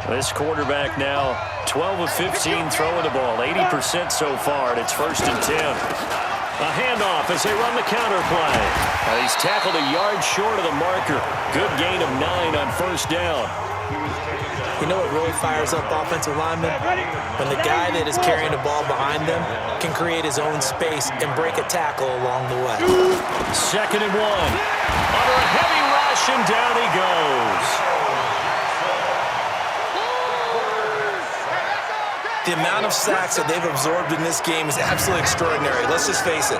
S5: This quarterback now 12 of 15 throwing the ball, 80% so far, and it's 1st and 10. A handoff as they run the counter play. He's tackled a yard short of the marker. Good gain of 9 on first down.
S3: You know what really fires up offensive linemen? When the guy that is carrying the ball behind them can create his own space and break a tackle along the way.
S5: 2nd and 1. Under a heavy rush, and down he goes.
S3: The amount of sacks that they've absorbed in this game is absolutely extraordinary. Let's just face it.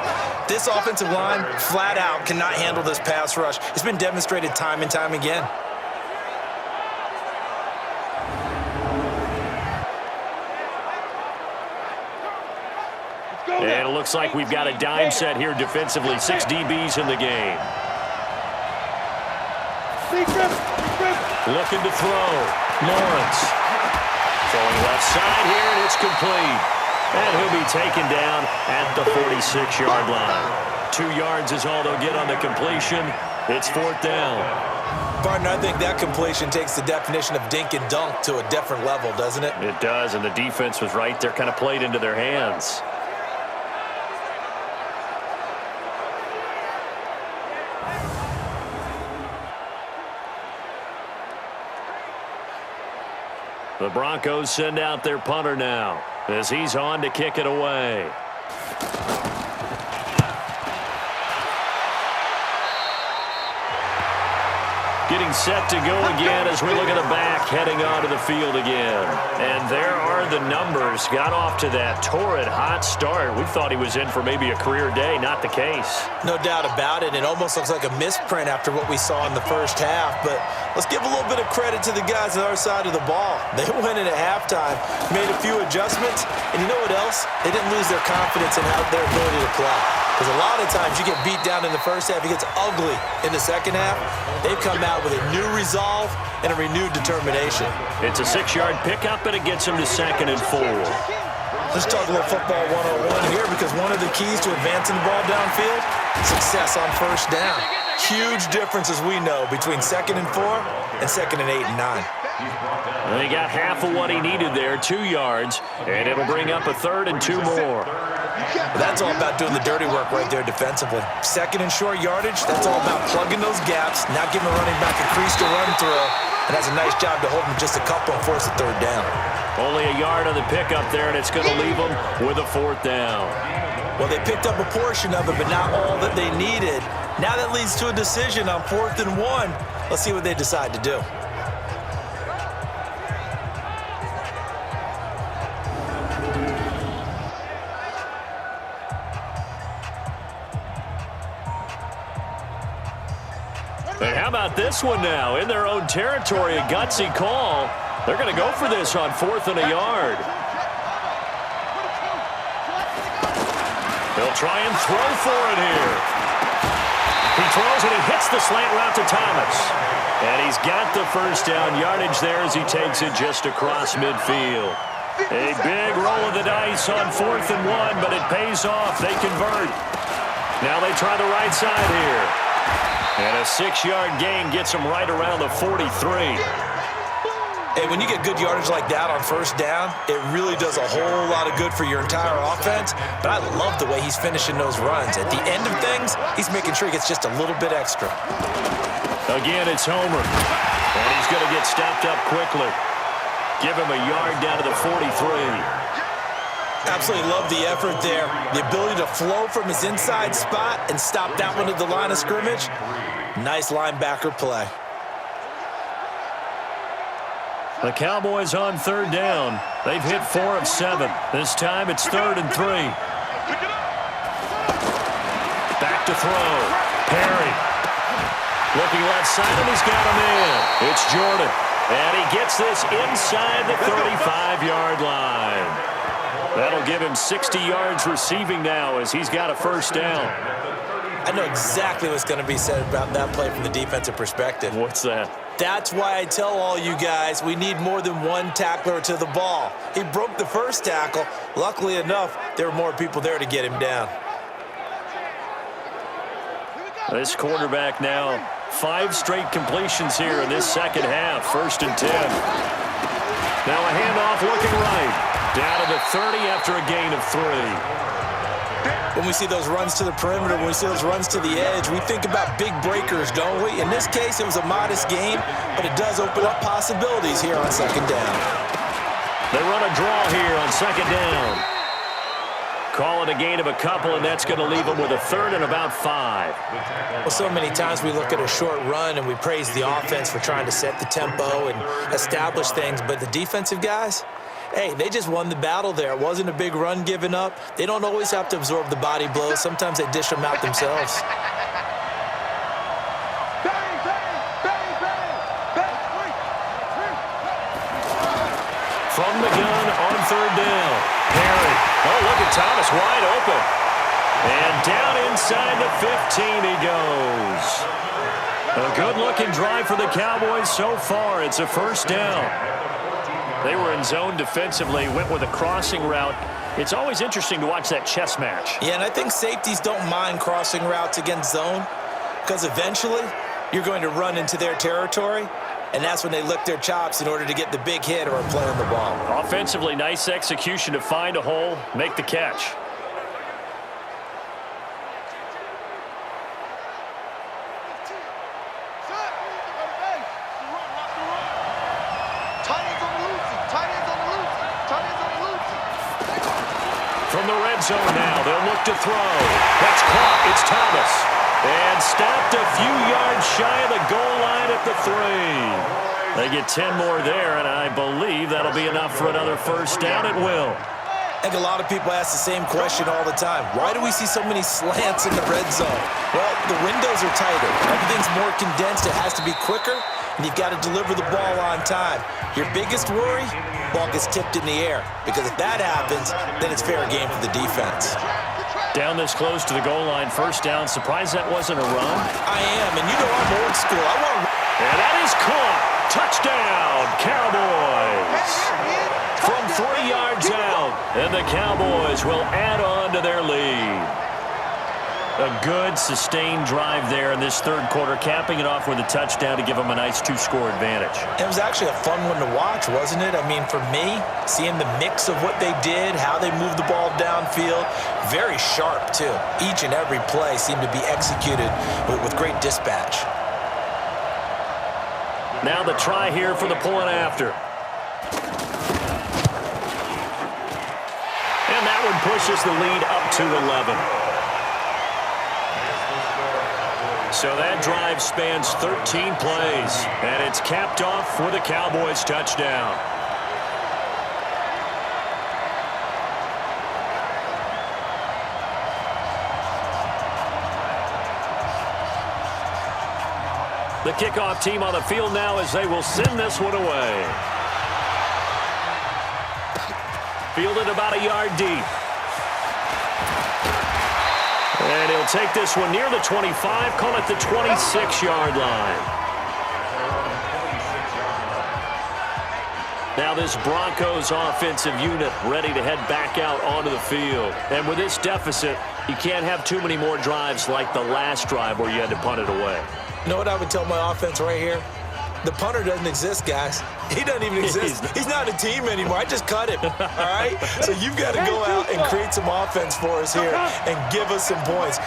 S3: This offensive line, flat out, cannot handle this pass rush. It's been demonstrated time and time again.
S5: And it looks like we've got a dime set here defensively. 6 DBs in the game. Looking to throw. Lawrence. Throwing left side here, and it's complete. And he'll be taken down at the 46-yard line. 2 yards is all they'll get on the completion. It's 4th down.
S3: Partner, I think that completion takes the definition of dink and dunk to a different level, doesn't it?
S5: It does, and the defense was right there, kind of played into their hands. The Broncos send out their punter now as he's on to kick it away.
S2: Getting set to go again as we look at the back, heading onto the field again. And there are the numbers. Got off to that torrid hot start. We thought he was in for maybe a career day. Not the case.
S3: No doubt about it. It almost looks like a misprint after what we saw in the first half. But let's give a little bit of credit to the guys on our side of the ball. They went in at halftime, made a few adjustments, and you know what else? They didn't lose their confidence in their ability to play. Because a lot of times you get beat down in the first half, it gets ugly in the second half. They've come out with a new resolve and a renewed determination.
S2: It's a 6-yard pickup, and it gets them to 2nd and 4.
S3: Let's talk a little football 101 here, because one of the keys to advancing the ball downfield, success on first down. Huge difference, as we know, between 2nd and 4 and 2nd and 8 and 9.
S2: Well, he got half of what he needed there, 2 yards, and it'll bring up a 3rd and 2 more.
S3: That's all about doing the dirty work right there defensively. 2nd and short yardage, that's all about plugging those gaps, not giving a running back a crease to run through, and has a nice job to hold him just a couple and force a 3rd down.
S2: Only a yard on the pickup there, and it's going to leave them with a 4th down.
S3: Well, they picked up a portion of it, but not all that they needed. Now that leads to a decision on 4th and 1. Let's see what they decide to do.
S2: And how about this one now? In their own territory, a gutsy call. They're going to go for this on 4th and a yard. They'll try and throw for it here. He throws and he hits the slant route to Thomas. And he's got the first down yardage there as he takes it just across midfield. A big roll of the dice on 4th and 1, but it pays off. They convert. Now they try the right side here. And a 6-yard gain gets them right around the 43.
S3: Hey, when you get good yardage like that on first down, it really does a whole lot of good for your entire offense. But I love the way he's finishing those runs. At the end of things, he's making sure he gets just a little bit extra.
S2: Again, it's Homer. And he's going to get stopped up quickly. Give him a yard down to the 43.
S3: Absolutely love the effort there. The ability to flow from his inside spot and stop that one at the line of scrimmage. Nice linebacker play.
S2: The Cowboys on 3rd down. They've hit 4 of 7. This time it's 3rd and 3. Back to throw. Perry. Looking left side, and he's got him in. It's Jordan. And he gets this inside the 35-yard line. That'll give him 60 yards receiving now as he's got a first down.
S3: I know exactly what's going to be said about that play from the defensive perspective.
S2: What's that?
S3: That's why I tell all you guys we need more than one tackler to the ball. He broke the first tackle. Luckily enough, there were more people there to get him down.
S2: This quarterback now, 5 straight completions here in this second half. 1st and 10. Now a handoff looking right. Down to the 30 after a gain of 3.
S3: When we see those runs to the perimeter, when we see those runs to the edge, we think about big breakers, don't we? In this case, it was a modest game, but it does open up possibilities here on 2nd down.
S2: They run a draw here on 2nd down. Call it a gain of a couple, and that's going to leave them with a 3rd and about 5.
S3: Well, so many times we look at a short run and we praise the offense for trying to set the tempo and establish things, but the defensive guys, hey, they just won the battle there. It wasn't a big run given up. They don't always have to absorb the body blows. Sometimes they dish them out themselves.
S2: From the gun on 3rd down. Perry. Oh, look at Thomas wide open. And down inside the 15 he goes. A good-looking drive for the Cowboys so far. It's a first down. They were in zone defensively, went with a crossing route. It's always interesting to watch that chess match.
S3: Yeah, and I think safeties don't mind crossing routes against zone because eventually you're going to run into their territory, and that's when they lick their chops in order to get the big hit or a play on the ball.
S2: Offensively, nice execution to find a hole, make the catch. From the red zone now, they'll look to throw. That's caught. It's Thomas.
S5: And stopped a few yards shy of the goal line at the 3. They get 10 more there, and I believe that'll be enough for another first down. It will.
S3: I think a lot of people ask the same question all the time. Why do we see so many slants in the red zone? Well, the windows are tighter. Everything's more condensed. It has to be quicker, and you've got to deliver the ball on time. Your biggest worry, ball gets tipped in the air, because if that happens, then it's fair game for the defense.
S5: Down this close to the goal line, first down. Surprised that wasn't a run?
S3: I am, and you know I'm old school.
S5: And that is caught. Touchdown, Cowboys. From 3 yards out, and the Cowboys will add on to their lead. A good, sustained drive there in this third quarter, capping it off with a touchdown to give them a nice 2-score advantage.
S3: It was actually a fun one to watch, wasn't it? I mean, for me, seeing the mix of what they did, how they moved the ball downfield, very sharp, too. Each and every play seemed to be executed with great dispatch.
S5: Now the try here for the point after. And that one pushes the lead up to 11. So that drive spans 13 plays, and it's capped off with a Cowboys touchdown. The kickoff team on the field now as they will send this one away. Fielded about a yard deep. And he'll take this one near the 25, call it the 26-yard line. Now this Broncos offensive unit ready to head back out onto the field. And with this deficit, you can't have too many more drives like the last drive where you had to punt it away.
S3: You know what I would tell my offense right here? The punter doesn't exist, guys. He doesn't even exist. He's not a team anymore. I just cut him, all right? So you've got to go out and create some offense for us here and give us some points.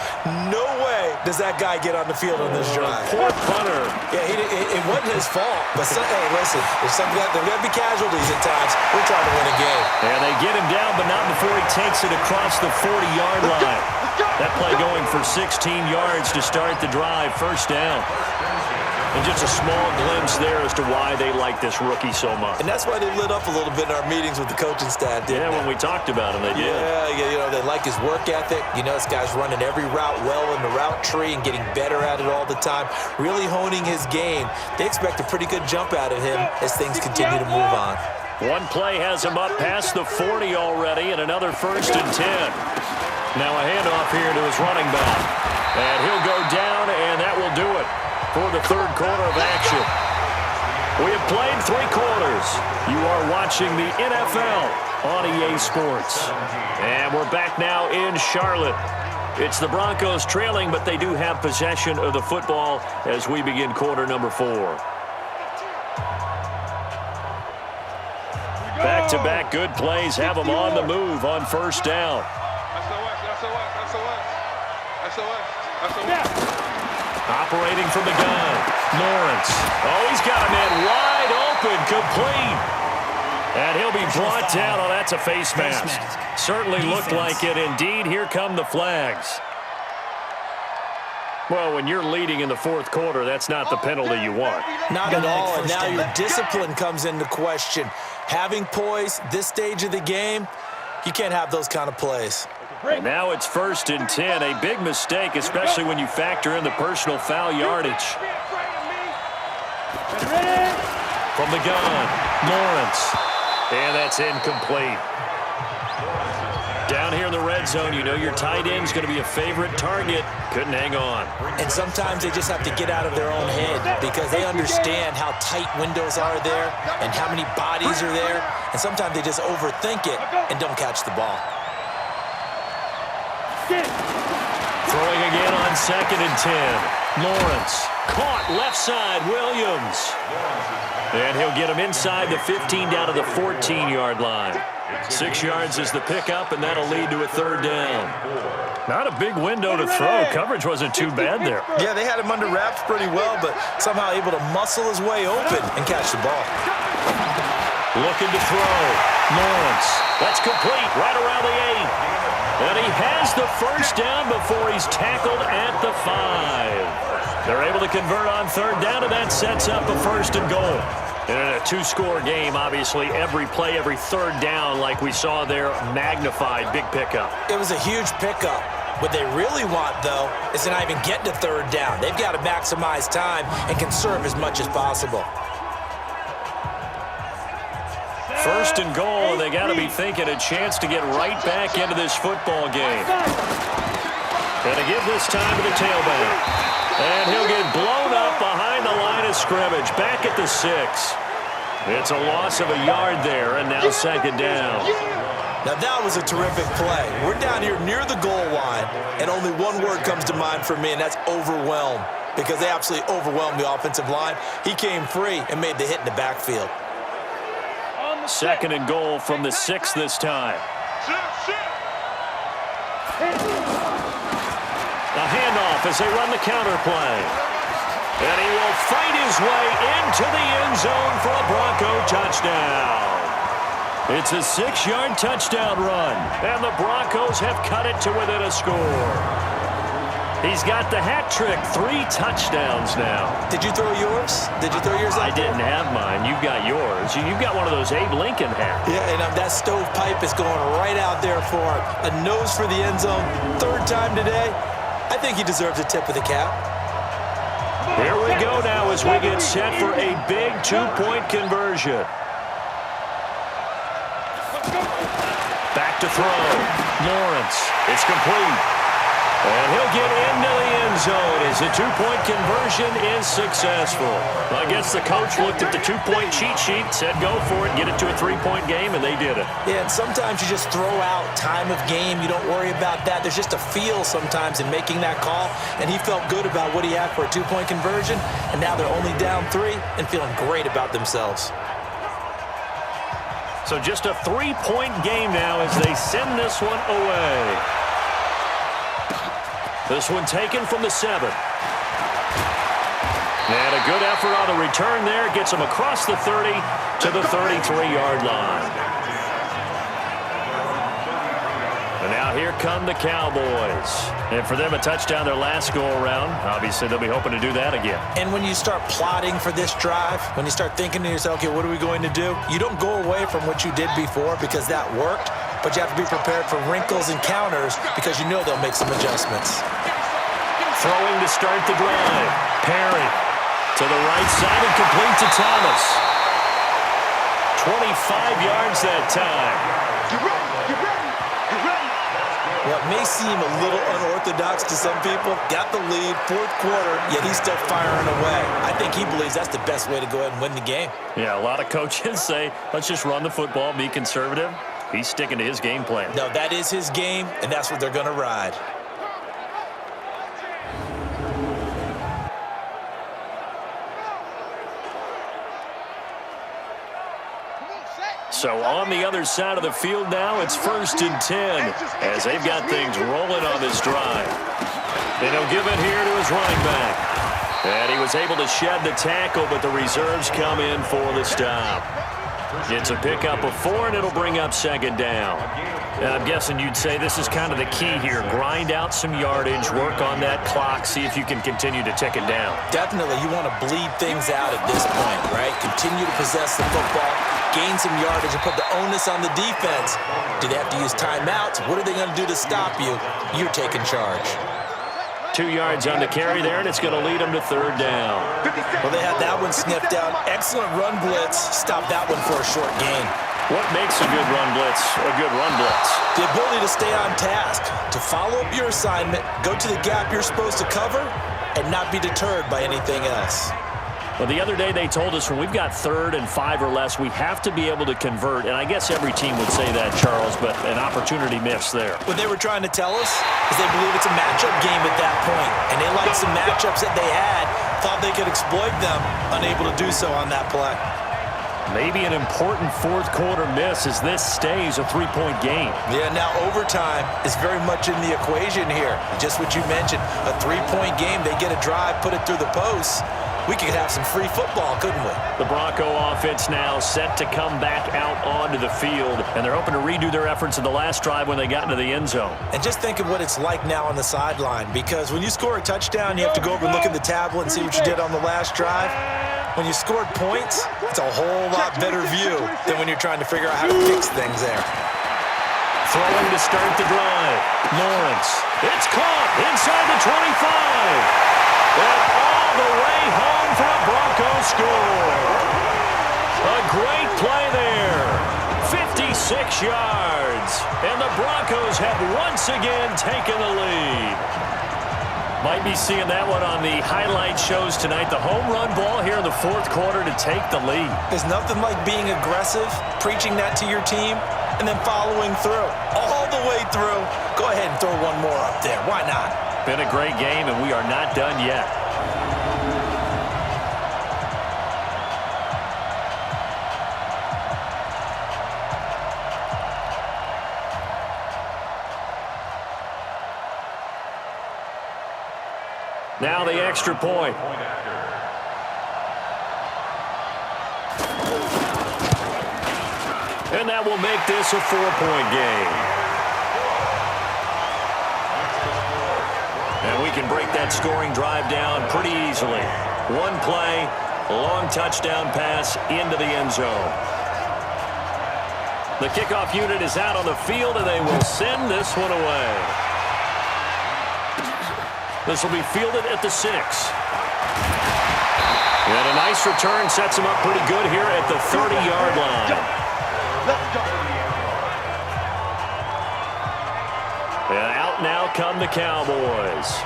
S3: No way does that guy get on the field on this drive.
S5: Poor punter.
S3: Yeah, it wasn't his fault. But, hey, listen, there's got to be casualties at times. We're trying to win a game.
S5: And they get him down, but not before he takes it across the 40-yard line. That play going for 16 yards to start the drive, first down. And just a small glimpse there as to why they like this rookie so much.
S3: And that's why they lit up a little bit in our meetings with the coaching staff, didn't they?
S5: Yeah, when we talked about him, they did.
S3: Yeah, you know, they like his work ethic. You know, this guy's running every route well in the route tree and getting better at it all the time, really honing his game. They expect a pretty good jump out of him as things continue to move on.
S5: One play has him up past the 40 already, and another first and 10. Now a handoff here to his running back. And he'll go down, and that will do it for the third quarter of action. We have played 3 quarters. You are watching the NFL on EA Sports. And we're back now in Charlotte. It's the Broncos trailing, but they do have possession of the football as we begin quarter number 4. Back-to-back good plays have them on the move on first down. Operating from the gun, Lawrence. Oh, he's got a man wide open, complete. And he'll be brought down. Oh, that's a face mask. Certainly looked like it. Indeed, here come the flags. Well, when you're leading in the fourth quarter, that's not the penalty you want.
S3: Not at all, and now your discipline comes into question. Having poise this stage of the game, you can't have those kind of plays.
S5: And now it's first and 10. A big mistake, especially when you factor in the personal foul yardage. From the gun, Lawrence. And that's incomplete. Down here in the red zone, you know your tight end's going to be a favorite target. Couldn't hang on.
S3: And sometimes they just have to get out of their own head because they understand how tight windows are there and how many bodies are there. And sometimes they just overthink it and don't catch the ball.
S5: Throwing again on second and 10. Lawrence caught left side, Williams. And he'll get him inside the 15 down to the 14-yard line. 6 yards is the pickup, and that'll lead to a third down. Not a big window to throw. Coverage wasn't too bad there.
S3: Yeah, they had him under wraps pretty well, but somehow able to muscle his way open and catch the ball.
S5: Looking to throw. Lawrence. That's complete right around the 8. And he has the first down before he's tackled at the 5. They're able to convert on third down, and that sets up a first and goal. And in a two-score game, obviously, every play, every third down, like we saw there, magnified, big pickup.
S3: It was a huge pickup. What they really want, though, is to not even get to third down. They've got to maximize time and conserve as much as possible.
S5: First and goal, and they got to be thinking a chance to get right back into this football game. And to give this time to the tailback. And he'll get blown up behind the line of scrimmage, back at the 6. It's a loss of a yard there, and now second down.
S3: Now that was a terrific play. We're down here near the goal line, and only one word comes to mind for me, and that's overwhelmed, because they absolutely overwhelmed the offensive line. He came free and made the hit in the backfield.
S5: Second and goal from the 6 this time. A handoff as they run the counter play. And he will fight his way into the end zone for a Bronco touchdown. It's a 6-yard touchdown run, and the Broncos have cut it to within a score. He's got the hat trick, 3 touchdowns now.
S3: Did you throw yours? Did you throw yours out there?
S5: I didn't have mine. You've got yours. You've got one of those Abe Lincoln hats.
S3: Yeah, and that stovepipe is going right out there for a nose for the end zone. Third time today. I think he deserves a tip of the cap.
S5: Here we go now as we get set for a big 2-point conversion. Back to throw. Lawrence. It's complete. And he'll get into the end zone as the 2-point conversion is successful. I guess the coach looked at the 2-point cheat sheet, said go for it, get it to a 3-point game, and they did it.
S3: Yeah, and sometimes you just throw out time of game. You don't worry about that. There's just a feel sometimes in making that call, and he felt good about what he had for a 2-point conversion, and now they're only down 3 and feeling great about themselves.
S5: So just a 3-point game now as they send this one away. This one taken from the 7. And a good effort on the return there. Gets him across the 30 to the 33-yard line. And now here come the Cowboys. And for them, a touchdown their last go-around. Obviously, they'll be hoping to do that again.
S3: And when you start plotting for this drive, when you start thinking to yourself, okay, what are we going to do? You don't go away from what you did before because that worked. But you have to be prepared for wrinkles and counters because you know they'll make some adjustments.
S5: Throwing to start the drive. Perry to the right side and complete to Thomas. 25 yards that time.
S4: Get ready, get ready, get ready.
S3: What may seem a little unorthodox to some people, got the lead, 4th quarter, yet he's still firing away. I think he believes that's the best way to go ahead and win the game.
S5: Yeah, a lot of coaches say, let's just run the football, be conservative. He's sticking to his game plan.
S3: No, that is his game, and that's what they're going to ride.
S5: So on the other side of the field now, it's 1st and 10 as they've got things rolling on this drive. And he'll give it here to his running back. And he was able to shed the tackle, but the reserves come in for the stop. It's a pickup of 4, and it'll bring up second down. And I'm guessing you'd say this is kind of the key here. Grind out some yardage, work on that clock, see if you can continue to tick it down.
S3: Definitely, you want to bleed things out at this point, right? Continue to possess the football, gain some yardage, and put the onus on the defense. Do they have to use timeouts? What are they going to do to stop you? You're taking charge.
S5: 2 yards on the carry there, and it's going to lead them to third down.
S3: Well, they had that one sniffed out. Excellent run blitz. Stop that one for a short gain.
S5: What makes a good run blitz a good run blitz?
S3: The ability to stay on task, to follow up your assignment, go to the gap you're supposed to cover, and not be deterred by anything else.
S5: Well, the other day they told us when we've got 3rd and 5 or less, we have to be able to convert. And I guess every team would say that, Charles, but an opportunity missed there.
S3: What they were trying to tell us is they believe it's a matchup game at that point. And they liked some matchups that they had, thought they could exploit them, unable to do so on that play.
S5: Maybe an important 4th quarter miss as this stays a 3-point game.
S3: Yeah, now overtime is very much in the equation here. Just what you mentioned, a 3-point game, they get a drive, put it through the post. we could have some free football, couldn't we?
S2: The Bronco offense now set to come back out onto the field, and they're hoping to redo their efforts in the last drive when they got into the end zone.
S3: And just think of what it's like now on the sideline, because when you score a touchdown, you have to go over and look at the tablet and see what you did on the last drive. When you scored points, it's a whole lot better view than when you're trying to figure out how to fix things there.
S2: Throwing to start the drive. Lawrence. It's caught inside the 25. And all the way home for a Broncos score. A great play there. 56 yards. And the Broncos have once again taken the lead. Might be seeing that one on the highlight shows tonight. The home run ball here in the fourth quarter to take the lead.
S3: There's nothing like being aggressive, preaching that to your team, and then following through. All the way through. Go ahead and throw one more up there. Why not?
S2: Been a great game, and we are not done yet. Now the extra point. And that will make this a 4-point game. And we can break that scoring drive down pretty easily. One play, a long touchdown pass into the end zone. The kickoff unit is out on the field, and they will send this one away. This will be fielded at the 6. And a nice return sets him up pretty good here at the 30-yard line. And out now come the Cowboys.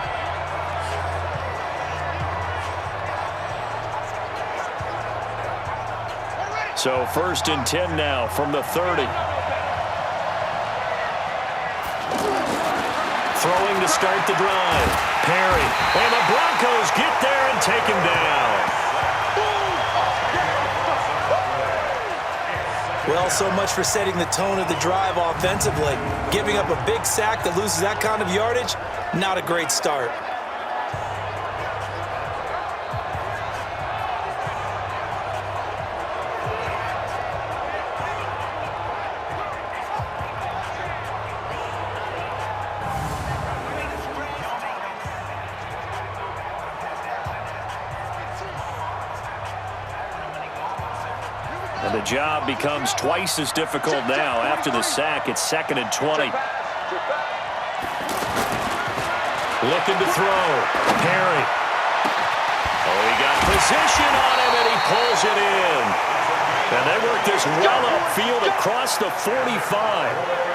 S2: So 1st and 10 now from the 30. Throwing to start the drive. Perry. And the Broncos get there and take him down.
S3: Well, so much for setting the tone of the drive offensively. Giving up a big sack that loses that kind of yardage, not a great start.
S2: And the job becomes twice as difficult now after the sack. It's 2nd and 20. Looking to throw. Perry. Oh, he got position on him, and he pulls it in. And they work this well upfield across the 45.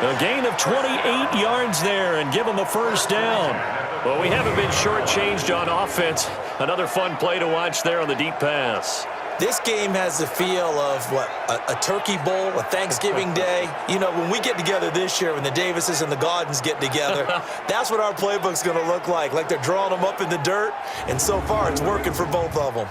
S2: A gain of 28 yards there and give him the first down. Well, we haven't been shortchanged on offense. Another fun play to watch there on the deep pass.
S3: This game has the feel of, what, a turkey bowl, a Thanksgiving day. You know, when we get together this year, when the Davises and the Gaudens get together, that's what our playbook's going to look like they're drawing them up in the dirt, and so far it's working for both of them.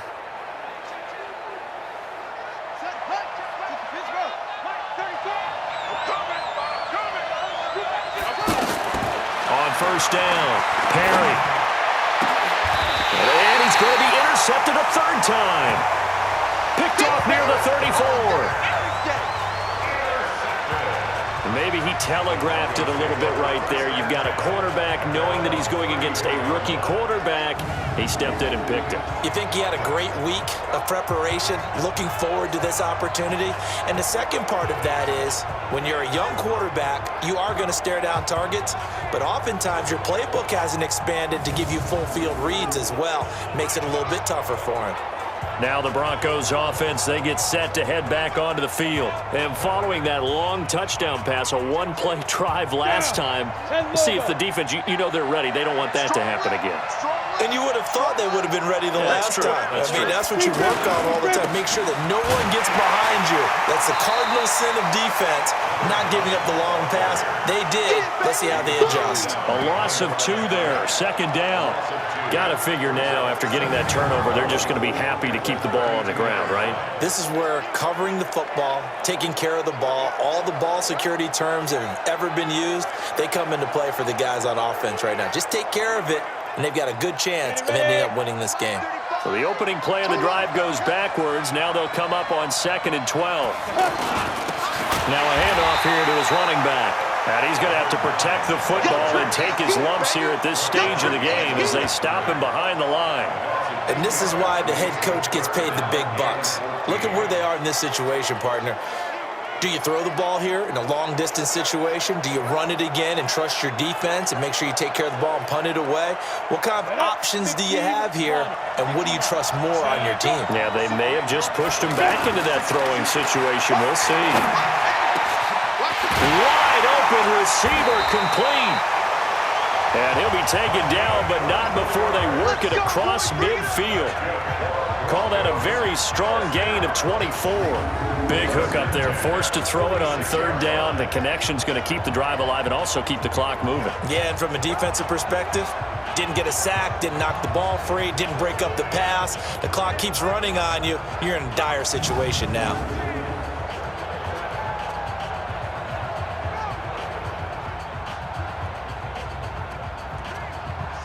S2: On 1st down, Perry. And he's going to be intercepted a 3rd time. Picked off near the 34. Maybe he telegraphed it a little bit right there. You've got a cornerback knowing that he's going against a rookie quarterback. He stepped in and picked it.
S3: You think he had a great week of preparation, looking forward to this opportunity? And the second part of that is, when you're a young quarterback, you are going to stare down targets, but oftentimes your playbook hasn't expanded to give you full field reads as well. Makes it a little bit tougher for him.
S2: Now the Broncos offense, they get set to head back onto the field. And following that long touchdown pass, a one-play drive last time, see if the defense, you know they're ready. They don't want that to happen again.
S3: And you would have thought they would have been ready the last time. That's what you work on all the time. Make sure that no one gets behind you. That's the cardinal sin of defense, not giving up the long pass. They did. Let's see how they adjust.
S2: A loss of 2 there, 2nd down. Got to figure now, after getting that turnover, they're just going to be happy to keep the ball on the ground, right?
S3: This is where covering the football, taking care of the ball, all the ball security terms that have ever been used, they come into play for the guys on offense right now. Just take care of it, and they've got a good chance of ending up winning this game.
S5: So the opening play of the drive goes backwards. Now they'll come up on 2nd and 12. Now a handoff here to his running back. And he's going to have to protect the football and take his lumps here at this stage of the game as they stop him behind the line.
S3: And this is why the head coach gets paid the big bucks. Look at where they are in this situation, partner. Do you throw the ball here in a long-distance situation? Do you run it again and trust your defense and make sure you take care of the ball and punt it away? What kind of options do you have here, and what do you trust more on your team?
S5: Yeah, they may have just pushed him back into that throwing situation. We'll see. Wide open receiver complete. And he'll be taken down, but not before they work it across midfield. Call that a very strong gain of 24. Big hook up there, forced to throw it on 3rd down. The connection's going to keep the drive alive and also keep the clock moving.
S3: Yeah, and from a defensive perspective, didn't get a sack, didn't knock the ball free, didn't break up the pass. The clock keeps running on you. You're in a dire situation now.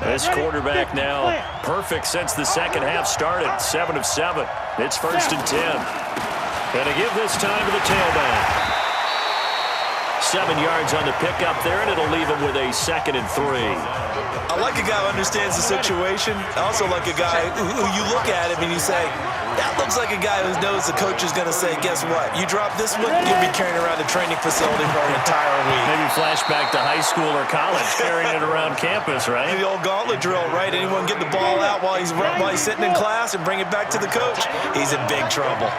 S5: This quarterback now perfect since the second half started. 7 of 7. It's 1st and 10. And to give this time to the tailback. 7 yards on the pickup there, and it'll leave him with a 2nd and 3.
S3: I like a guy who understands the situation. I also like a guy who you look at him and you say, that looks like a guy who knows the coach is going to say, guess what? You drop this one, you'll be carrying around the training facility for an entire week.
S5: Maybe flashback to high school or college, carrying it around campus, right?
S3: The old gauntlet drill, right? Anyone get the ball out while he's sitting in class and bring it back to the coach? He's in big trouble.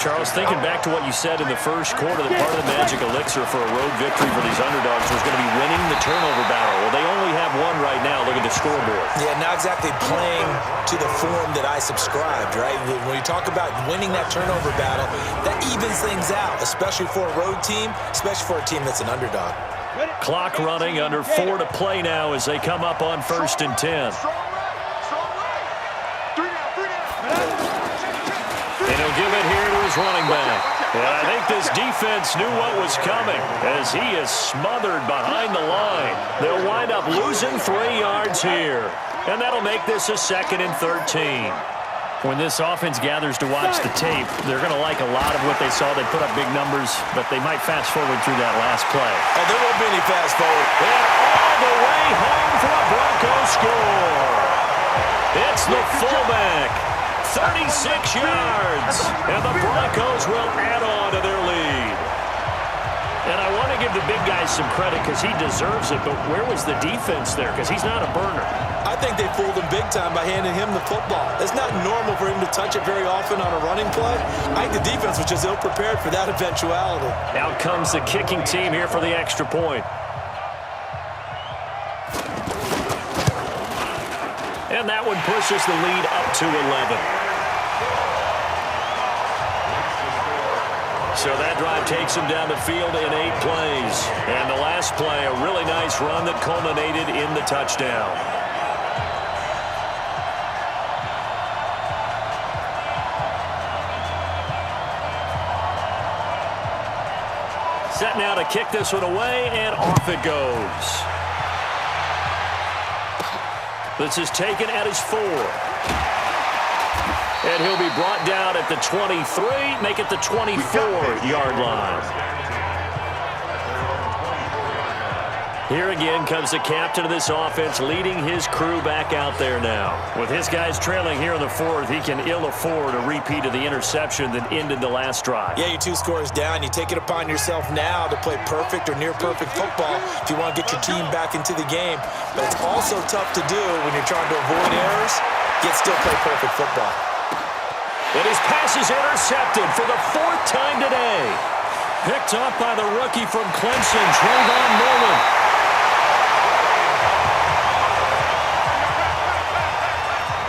S5: Charles, thinking back to what you said in the first quarter, that part of the magic elixir for a road victory for these underdogs was going to be winning the turnover battle. Well, they only have one right now. Look at the scoreboard.
S3: Yeah, not exactly playing to the form that I subscribed, right? When you talk about winning that turnover battle, that evens things out, especially for a road team, especially for a team that's an underdog.
S5: Clock running, under 4 to play now as they come up on 1st and 10. And he'll give it here to his running back. And I think this defense knew what was coming as he is smothered behind the line. They'll wind up losing 3 yards here. And that'll make this a 2nd and 13. When this offense gathers to watch the tape, they're going to like a lot of what they saw. They put up big numbers, but they might fast forward through that last play.
S3: Oh, there won't be any fast forward.
S5: And all the way home for a Broncos score. It's the fullback. 36 yards, and the Broncos will add on to their lead. And I want to give the big guy some credit because he deserves it, but where was the defense there? Because he's not a burner.
S3: I think they fooled him big time by handing him the football. It's not normal for him to touch it very often on a running play. I think the defense was just ill-prepared for that eventuality.
S5: Out comes the kicking team here for the extra point. And that one pushes the lead up to 11. So that drive takes him down the field in 8 plays. And the last play, a really nice run that culminated in the touchdown. Set now to kick this one away, and off it goes. This is taken at his 4. And he'll be brought down at the 23, make it the 24-yard line. Here again comes the captain of this offense, leading his crew back out there now. With his guys trailing here in the 4th, he can ill afford a repeat of the interception that ended the last drive.
S3: Yeah, you're 2 scores down. You take it upon yourself now to play perfect or near-perfect football if you want to get your team back into the game. But it's also tough to do when you're trying to avoid errors, yet still play perfect football.
S5: And his pass is intercepted for the 4th time today. Picked up by the rookie from Clemson, Trayvon Mullen.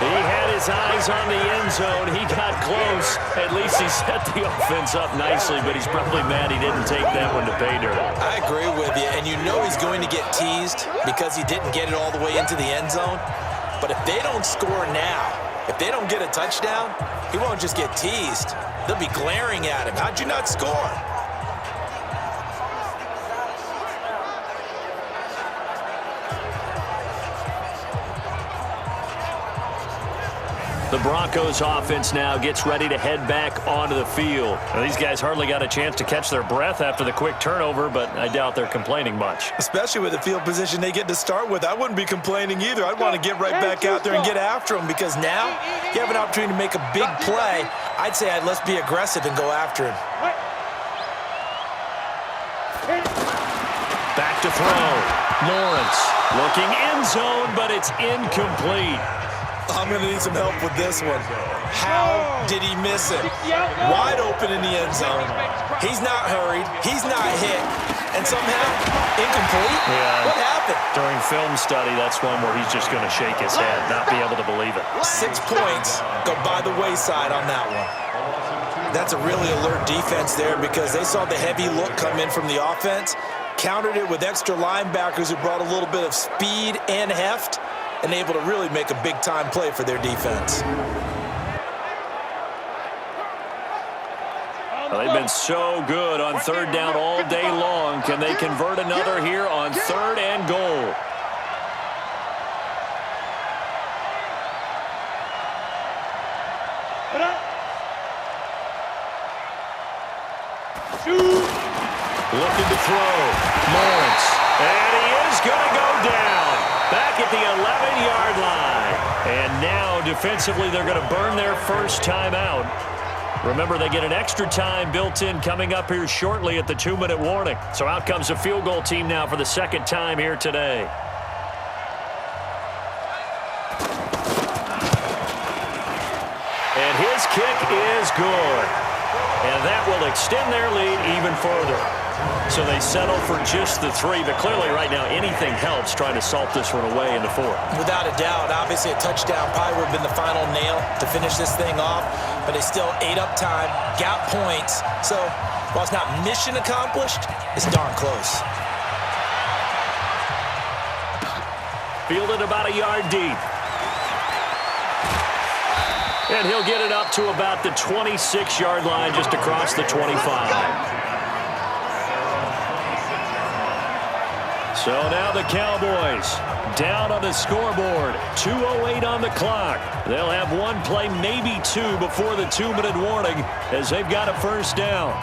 S5: He had his eyes on the end zone. He got close. At least he set the offense up nicely, but he's probably mad he didn't take that one to pay dirt.
S3: I agree with you, and you know he's going to get teased because he didn't get it all the way into the end zone. But if they don't score now, if they don't get a touchdown, he won't just get teased. They'll be glaring at him. How'd you not score?
S5: The Broncos offense now gets ready to head back onto the field. Now, these guys hardly got a chance to catch their breath after the quick turnover, but I doubt they're complaining much.
S3: Especially with the field position they get to start with. I wouldn't be complaining either. I'd want to get right back out there and get after them, because now you have an opportunity to make a big play. I'd say let's be aggressive and go after him.
S5: Back to throw. Lawrence looking end zone, but it's incomplete.
S3: I'm going to need some help with this one. How did he miss it? Wide open in the end zone. He's not hurried. He's not hit. And somehow, incomplete?
S5: Yeah.
S3: What happened?
S5: During film study, that's one where he's just going to shake his head, not be able to believe it.
S3: 6 points go by the wayside on that one. That's a really alert defense there, because they saw the heavy look come in from the offense, countered it with extra linebackers who brought a little bit of speed and heft, and able to really make a big-time play for their defense.
S5: Well, they've been so good on third down all day long. Can they convert another here on 3rd and goal? Looking to throw. Lawrence. And he is going to go down. Back at the 11-yard line. And now, defensively, they're going to burn their first timeout. Remember, they get an extra time built in coming up here shortly at the 2-minute warning. So out comes a field goal team now for the second time here today. And his kick is good. And that will extend their lead even further. So they settle for just the 3, but clearly right now anything helps trying to salt this one away in the 4th.
S3: Without a doubt, obviously a touchdown probably would have been the final nail to finish this thing off, but they still ate up time, got points. So while it's not mission accomplished, it's darn close.
S5: Fielded about a yard deep. And he'll get it up to about the 26-yard line, just across the 25. So now the Cowboys down on the scoreboard. 2:08 on the clock. They'll have one play, maybe 2, before the 2-minute warning as they've got a first down.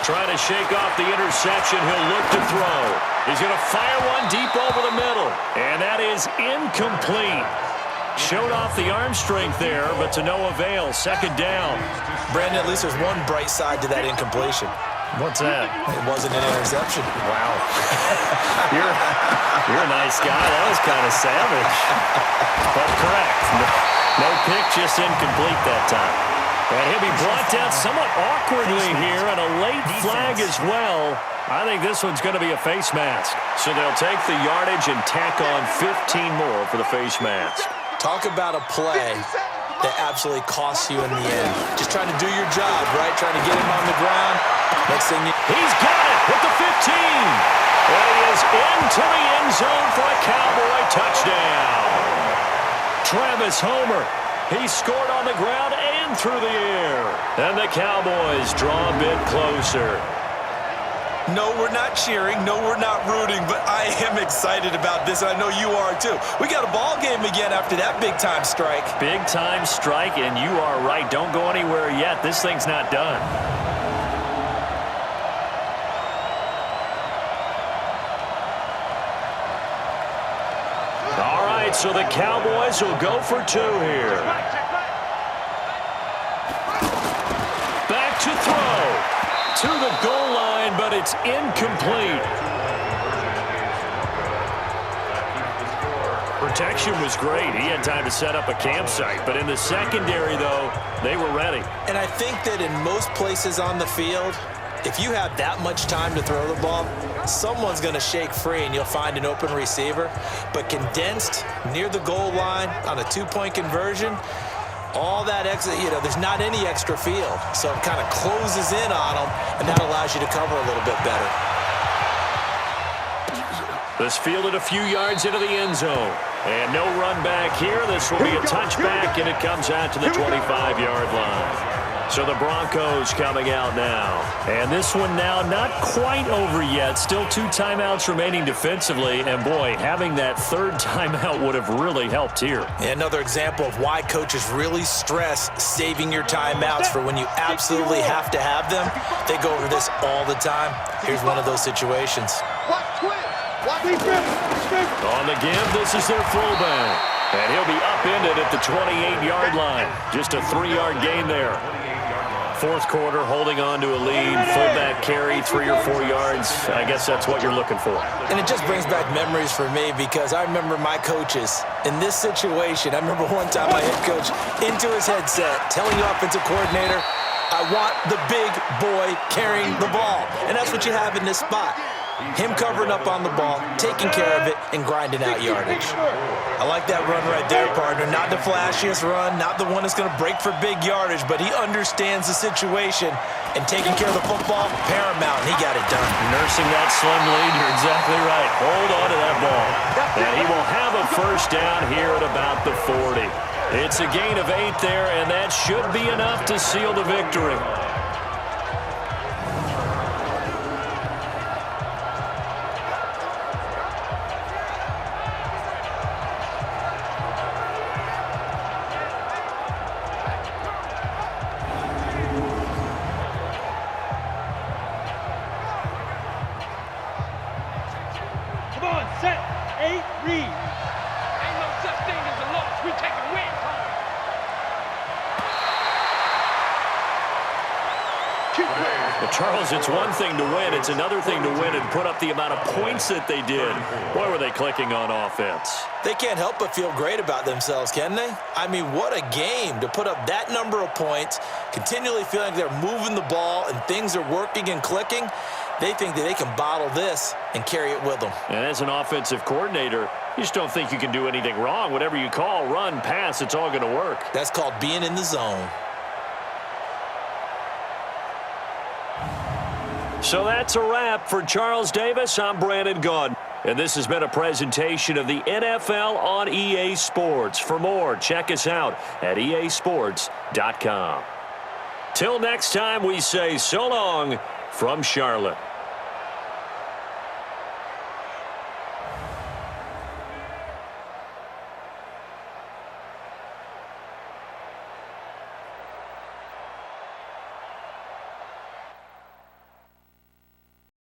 S5: Trying to shake off the interception. He'll look to throw. He's going to fire one deep over the middle. And that is incomplete. Showed off the arm strength there, but to no avail. Second down.
S3: Brandon, at least there's one bright side to that incompletion.
S5: What's that?
S3: It wasn't an interception.
S5: Wow. you're a nice guy. That was kind of savage. But correct. No pick, just incomplete that time. And he'll be brought down somewhat awkwardly here, and a late flag as well. I think this one's going to be a face mask. So they'll take the yardage and tack on 15 more for the face mask.
S3: Talk about a play that absolutely costs you in the end. Just trying to do your job, right? Trying to get him on the ground. Next thing
S5: he's got it with the 15. And he is into the end zone for a Cowboy touchdown. Travis Homer. He scored on the ground and through the air. And the Cowboys draw a bit closer.
S3: No, we're not cheering. No, we're not rooting, but I am excited about this, and I know you are too. We got a ball game again after that big-time strike.
S5: Big-time strike, and you are right. Don't go anywhere yet. This thing's not done. All right, so the Cowboys will go for 2 here. Back to throw. To the goal line, but it's incomplete. Protection was great. He had time to set up a campsite, but in the secondary, though, they were ready.
S3: And I think that in most places on the field, if you have that much time to throw the ball, someone's going to shake free and you'll find an open receiver. But condensed near the goal line on a 2-point conversion, all that extra, there's not any extra field. So it kind of closes in on them, and that allows you to cover a little bit better.
S5: This fielded a few yards into the end zone. And no run back here. This will be a touchback, and it comes out to the 25-yard line. So the Broncos coming out now. And this one now not quite over yet. Still 2 timeouts remaining defensively. And, boy, having that third timeout would have really helped here.
S3: Another example of why coaches really stress saving your timeouts for when you absolutely have to have them. They go over this all the time. Here's one of those situations.
S5: On the give, this is their fullback. And he'll be upended at the 28-yard line. Just a 3-yard gain there. Fourth quarter, holding on to a lead. Fullback carry, 3 or 4 yards. I guess that's what you're looking for.
S3: And it just brings back memories for me because I remember my coaches in this situation. I remember one time my head coach into his headset telling the offensive coordinator, I want the big boy carrying the ball. And that's what you have in this spot. Him covering up on the ball, taking care of it, and grinding out yardage. I like that run right there, partner. Not the flashiest run, not the one that's going to break for big yardage, but he understands the situation, and taking care of the football, paramount, and he got it done.
S5: Nursing that slim lead, you're exactly right. Hold on to that ball. And he will have a first down here at about the 40. It's a gain of 8 there, and that should be enough to seal the victory. Charles, it's one thing to win. It's another thing to win and put up the amount of points that they did. Boy, were they clicking on offense.
S3: They can't help but feel great about themselves, can they? I mean, what a game to put up that number of points, continually feeling like they're moving the ball and things are working and clicking. They think that they can bottle this and carry it with them.
S5: And as an offensive coordinator, you just don't think you can do anything wrong. Whatever you call, run, pass, it's all going to work.
S3: That's called being in the zone.
S5: So that's a wrap for Charles Davis. I'm Brandon Gaudin. And this has been a presentation of the NFL on EA Sports. For more, check us out at easports.com. Till next time, we say so long from Charlotte.